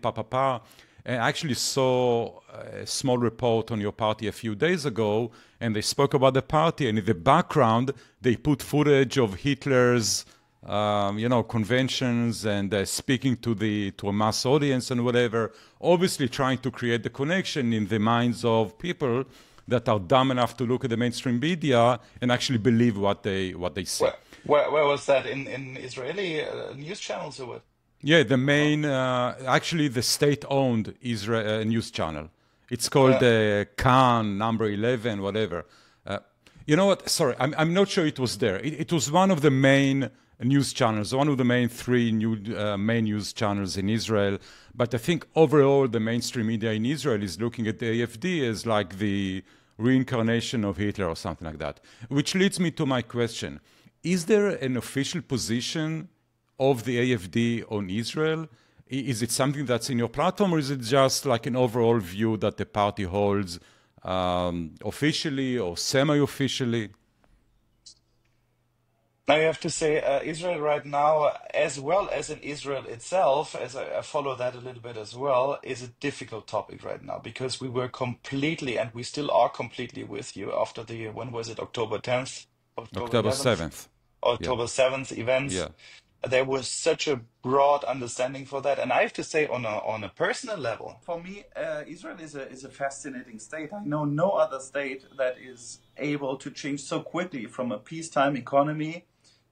Speaker 1: And I actually saw a small report on your party a few days ago, and they spoke about the party, and in the background, they put footage of Hitler's, conventions and speaking to a mass audience and whatever, obviously trying to create the connection in the minds of people that are dumb enough to look at the mainstream media and actually believe what they see.
Speaker 2: Where was that? In Israeli news channels or what?
Speaker 1: Yeah, the main, actually the state-owned Israel news channel. It's called Khan, number 11, whatever. You know what? Sorry, I'm not sure it was there. It was one of the main news channels, one of the main three main news channels in Israel. But I think overall the mainstream media in Israel is looking at the AfD as like the reincarnation of Hitler or something like that. Which leads me to my question. Is there an official position of the AfD on Israel? Is it something that's in your platform, or is it just like an overall view that the party holds officially or semi-officially?
Speaker 2: I have to say, Israel right now, as well as in Israel itself, as I follow that a little bit as well, is a difficult topic right now because we were completely, and we still are completely with you after the, when was it, October 10th, October
Speaker 1: October
Speaker 2: 11th,
Speaker 1: 7th. Yeah.
Speaker 2: October 7th events.
Speaker 1: Yeah.
Speaker 2: There was such a broad understanding for that, and I have to say, on a personal level, for me, Israel is a fascinating state. I know no other state that is able to change so quickly from a peacetime economy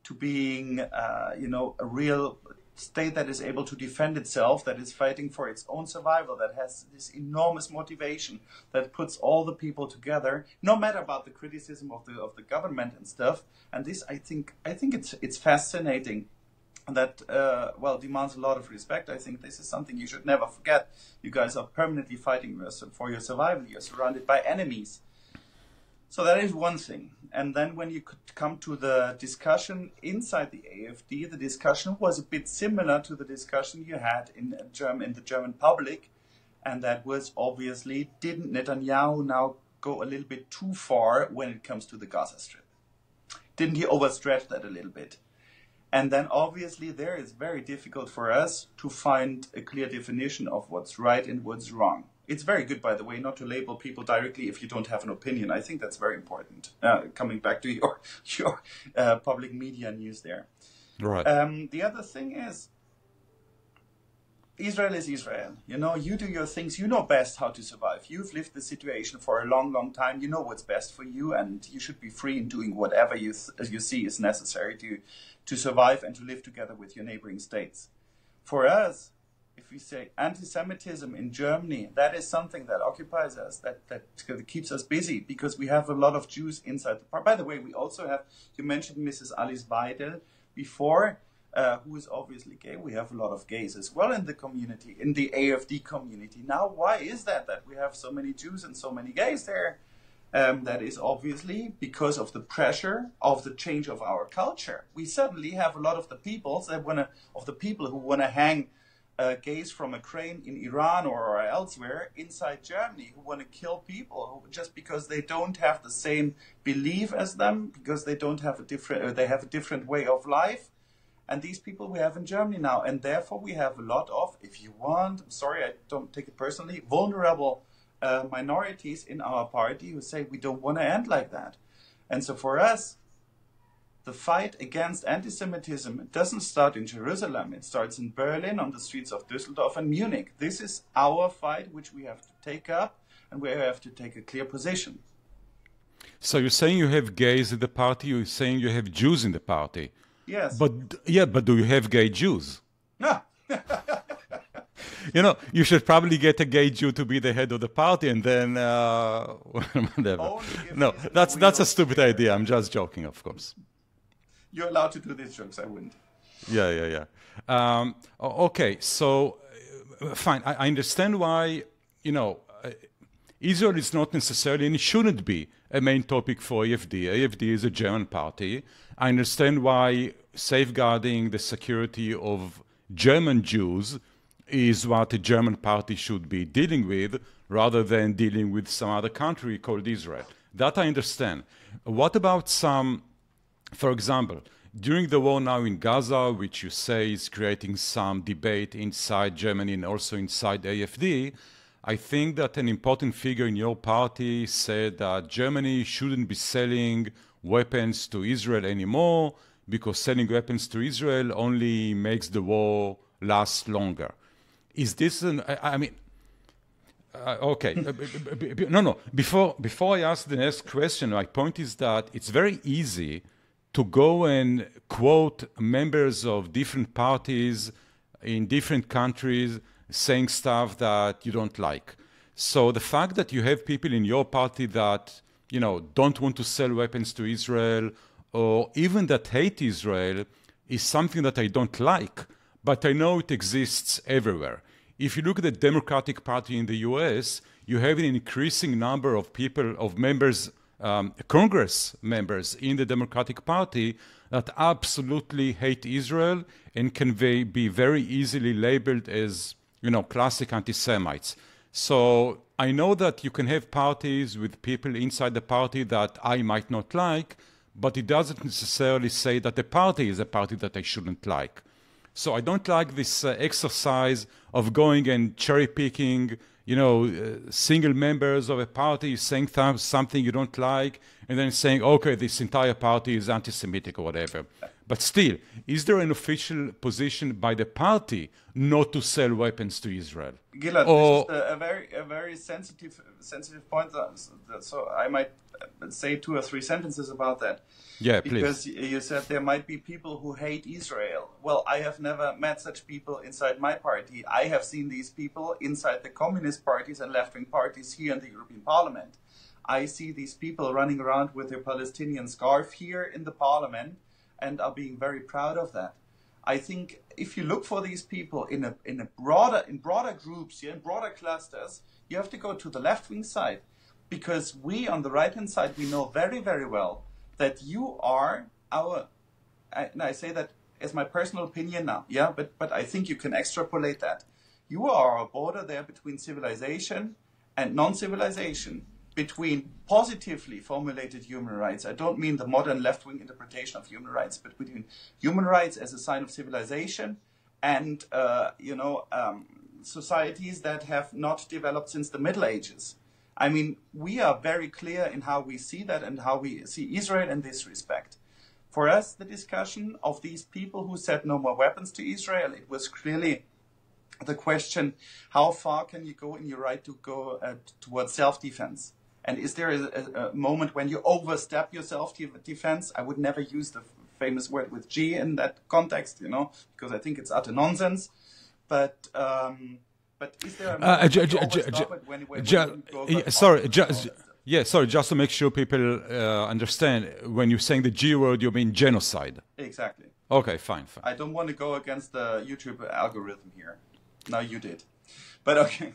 Speaker 2: to being, a real state that is able to defend itself, that is fighting for its own survival, that has this enormous motivation, that puts all the people together, no matter about the criticism of the government and stuff. And this, I think it's fascinating. That demands a lot of respect. I think this is something you should never forget. You guys are permanently fighting for your survival. You're surrounded by enemies. So that is one thing. And then when you could come to the discussion inside the AfD, the discussion was a bit similar to the discussion you had in the German public. And that was obviously, didn't Netanyahu now go a little bit too far when it comes to the Gaza Strip? Didn't he overstretch that a little bit? And then obviously there is very difficult for us to find a clear definition of what's right and what's wrong. It's very good, by the way, not to label people directly if you don't have an opinion. I think that's very important. Coming back to your public media news there.
Speaker 1: Right.
Speaker 2: The other thing is, Israel is Israel. You do your things. You know best how to survive. You've lived the situation for a long, long time. You know what's best for you, and you should be free in doing whatever you see is necessary to survive and to live together with your neighboring states. For us, if we say anti-Semitism in Germany, that is something that occupies us, that keeps us busy, because we have a lot of Jews inside the party. By the way, we also have, you mentioned Mrs. Alice Weidel before, who is obviously gay. We have a lot of gays as well in the community, in the AfD community. Now, why is that we have so many Jews and so many gays there? That is obviously because of the pressure of the change of our culture. We suddenly have a lot of the people who want to hang gays from a crane in Iran or elsewhere inside Germany, who want to kill people just because they don't have the same belief as them, because they don't have they have a different way of life. And these people we have in Germany now, and therefore we have a lot of, if you want, I'm sorry, I don't take it personally, vulnerable minorities in our party who say we don't want to end like that. And so for us, the fight against anti-Semitism doesn't start in Jerusalem. It starts in Berlin, on the streets of Düsseldorf and Munich. This is our fight, which we have to take up, and we have to take a clear position.
Speaker 1: So you're saying you have gays in the party, you're saying you have Jews in the party.
Speaker 2: Yes.
Speaker 1: But do you have gay Jews?
Speaker 2: No.
Speaker 1: You should probably get a gay Jew to be the head of the party, and then whatever. No, that's a stupid idea. I'm just joking, of course.
Speaker 2: You're allowed to do these jokes. I wouldn't.
Speaker 1: Yeah. Okay, so fine. I understand why Israel is not necessarily, and it shouldn't be, a main topic for AfD. AfD is a German party. I understand why safeguarding the security of German Jews is what a German party should be dealing with, rather than dealing with some other country called Israel. That I understand. What about for example, during the war now in Gaza, which you say is creating some debate inside Germany and also inside AfD, I think that an important figure in your party said that Germany shouldn't be selling weapons to Israel anymore, because selling weapons to Israel only makes the war last longer. Is this okay. No. Before I ask the next question, my point is that it's very easy to go and quote members of different parties in different countries saying stuff that you don't like. So the fact that you have people in your party that, don't want to sell weapons to Israel, or even that hate Israel, is something that I don't like, but I know it exists everywhere. If you look at the Democratic Party in the US, you have an increasing number of members, Congress members in the Democratic Party that absolutely hate Israel and can be very easily labeled as, classic anti-Semites. So I know that you can have parties with people inside the party that I might not like, but it doesn't necessarily say that the party is a party that I shouldn't like. So I don't like this exercise of going and cherry-picking, single members of a party saying something you don't like, and then saying, okay, this entire party is anti-Semitic or whatever. But still, is there an official position by the party not to sell weapons to Israel?
Speaker 2: Gilad, this is a very sensitive point. So I might say 2 or 3 sentences about that.
Speaker 1: Yeah, please.
Speaker 2: Because you said there might be people who hate Israel. Well, I have never met such people inside my party. I have seen these people inside the communist parties and left-wing parties here in the European Parliament. I see these people running around with their Palestinian scarf here in the Parliament and are being very proud of that. I think if you look for these people in broader groups, in broader clusters, you have to go to the left-wing side, because we on the right-hand side, we know very, very well that you are and I say that as my personal opinion now, yeah, but I think you can extrapolate that. You are a border there between civilization and non-civilization, between positively formulated human rights. I don't mean the modern left-wing interpretation of human rights, but between human rights as a sign of civilization and, societies that have not developed since the Middle Ages. I mean, we are very clear in how we see that and how we see Israel in this respect. For us, the discussion of these people who said no more weapons to Israel, it was clearly the question, how far can you go in your right to go towards self-defense? And is there a moment when you overstep your self-defense? I would never use the famous word with G in that context, because I think it's utter nonsense. But is there a moment when you overstop it when you go
Speaker 1: sorry, just to make sure people understand, when you're saying the G word, you mean genocide.
Speaker 2: Exactly.
Speaker 1: Okay, fine.
Speaker 2: I don't want to go against the YouTube algorithm here. No, you did. But okay.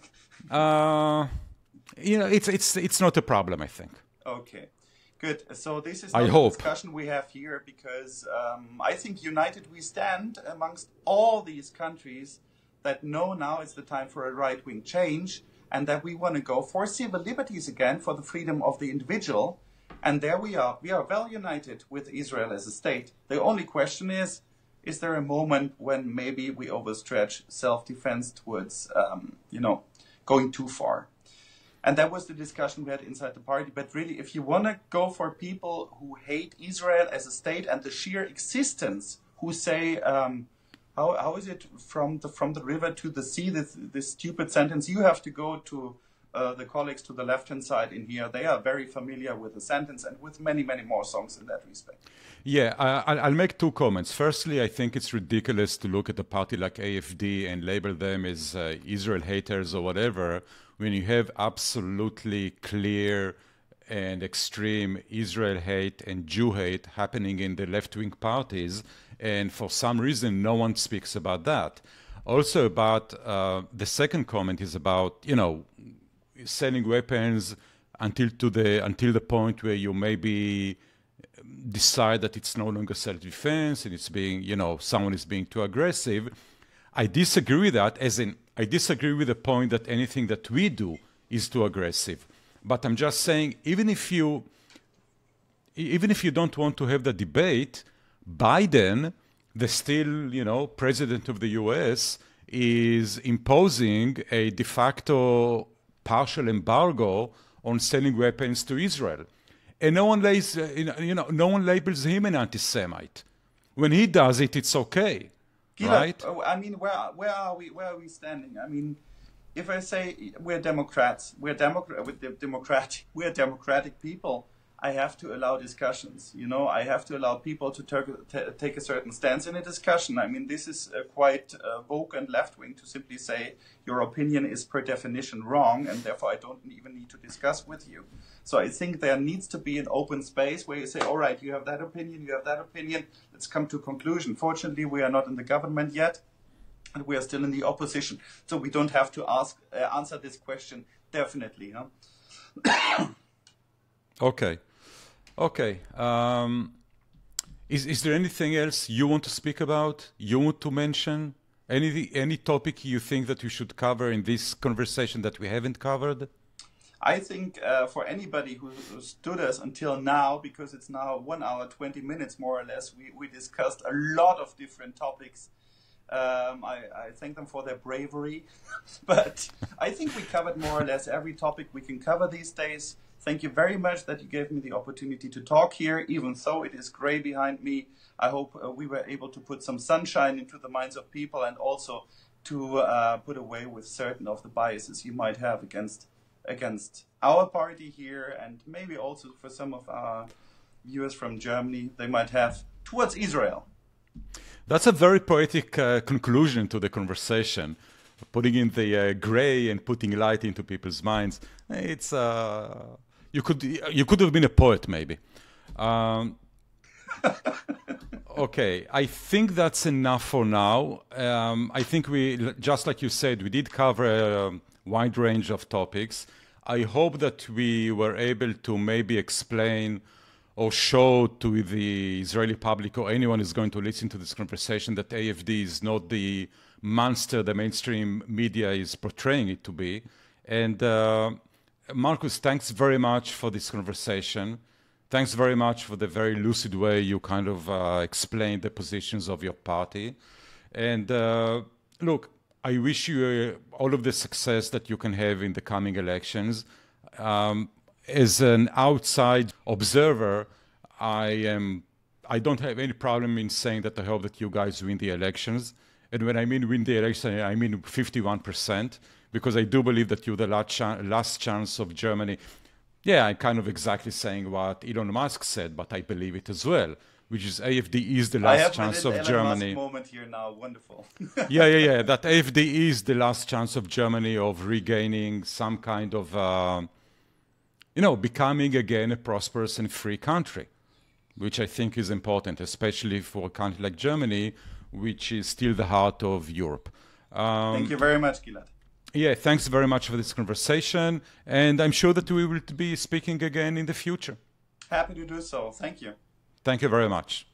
Speaker 1: It's not a problem, I think.
Speaker 2: Okay, good. So this is
Speaker 1: the
Speaker 2: discussion we have here, because I think united we stand amongst all these countries that know now it's the time for a right-wing change, and that we want to go for civil liberties again, for the freedom of the individual. And there we are. We are well united with Israel as a state. The only question is there a moment when maybe we overstretch self-defense towards, going too far? And that was the discussion we had inside the party. But really, if you want to go for people who hate Israel as a state and the sheer existence, who say, how is it from the river to the sea, this stupid sentence, you have to go to the colleagues to the left-hand side in here. They are very familiar with the sentence and with many, many more songs in that respect.
Speaker 1: Yeah, I'll make 2 comments. Firstly, I think it's ridiculous to look at a party like AfD and label them as Israel haters or whatever, when you have absolutely clear and extreme Israel hate and Jew hate happening in the left-wing parties, and for some reason no one speaks about that. Also about the second comment is about, selling weapons until the point where you maybe decide that it's no longer self-defense and it's being, someone is being too aggressive. I disagree with that, as in I disagree with the point that anything that we do is too aggressive. But I'm just saying, even if you don't want to have the debate, Biden, the still, president of the US, is imposing a de facto partial embargo on selling weapons to Israel. And no one labels him an anti-Semite. When he does it, it's okay. Right?
Speaker 2: I mean, where are we standing? I mean, if I say we're Democrats, we're democratic people, I have to allow discussions. I have to allow people to take a certain stance in a discussion. I mean, this is quite woke and left-wing to simply say your opinion is per definition wrong, and therefore I don't even need to discuss with you. So I think there needs to be an open space where you say, all right, you have that opinion, let's come to a conclusion. Fortunately, we are not in the government yet, and we are still in the opposition. So we don't have to answer this question definitely.
Speaker 1: Okay. Is there anything else you want to speak about? You want to mention? Any topic you think that we should cover in this conversation that we haven't covered?
Speaker 2: I think for anybody who stood us until now, because it's now 1 hour, 20 minutes more or less, we discussed a lot of different topics. I thank them for their bravery, but I think we covered more or less every topic we can cover these days. Thank you very much that you gave me the opportunity to talk here, even though it is gray behind me. I hope we were able to put some sunshine into the minds of people and also to put away with certain of the biases you might have against our party here, and maybe also for some of our viewers from Germany, they might have towards Israel.
Speaker 1: That's a very poetic conclusion to the conversation. Putting in the gray and putting light into people's minds. It's you could have been a poet, maybe. Okay, I think that's enough for now. I think we, just like you said, we did cover a wide range of topics. I hope that we were able to maybe explain or show to the Israeli public or anyone who's going to listen to this conversation that AfD is not the monster the mainstream media is portraying it to be. And Markus, thanks very much for this conversation. Thanks very much for the very lucid way you kind of explained the positions of your party. And look, I wish you all of the success that you can have in the coming elections. As an outside observer, I don't have any problem in saying that I hope that you guys win the elections. And when I mean win the election, I mean 51%, because I do believe that you're the last chance of Germany. Yeah, I'm kind of exactly saying what Elon Musk said, but I believe it as well, which is AfD is the last chance of Germany.
Speaker 2: Elon Musk moment here now, wonderful.
Speaker 1: yeah, that AfD is the last chance of Germany of regaining some kind of, becoming again a prosperous and free country, which I think is important, especially for a country like Germany, which is still the heart of Europe.
Speaker 2: Thank you very much, Gilad.
Speaker 1: Yeah, thanks very much for this conversation, and I'm sure that we will be speaking again in the future.
Speaker 2: Happy to do so. Thank you.
Speaker 1: Thank you very much.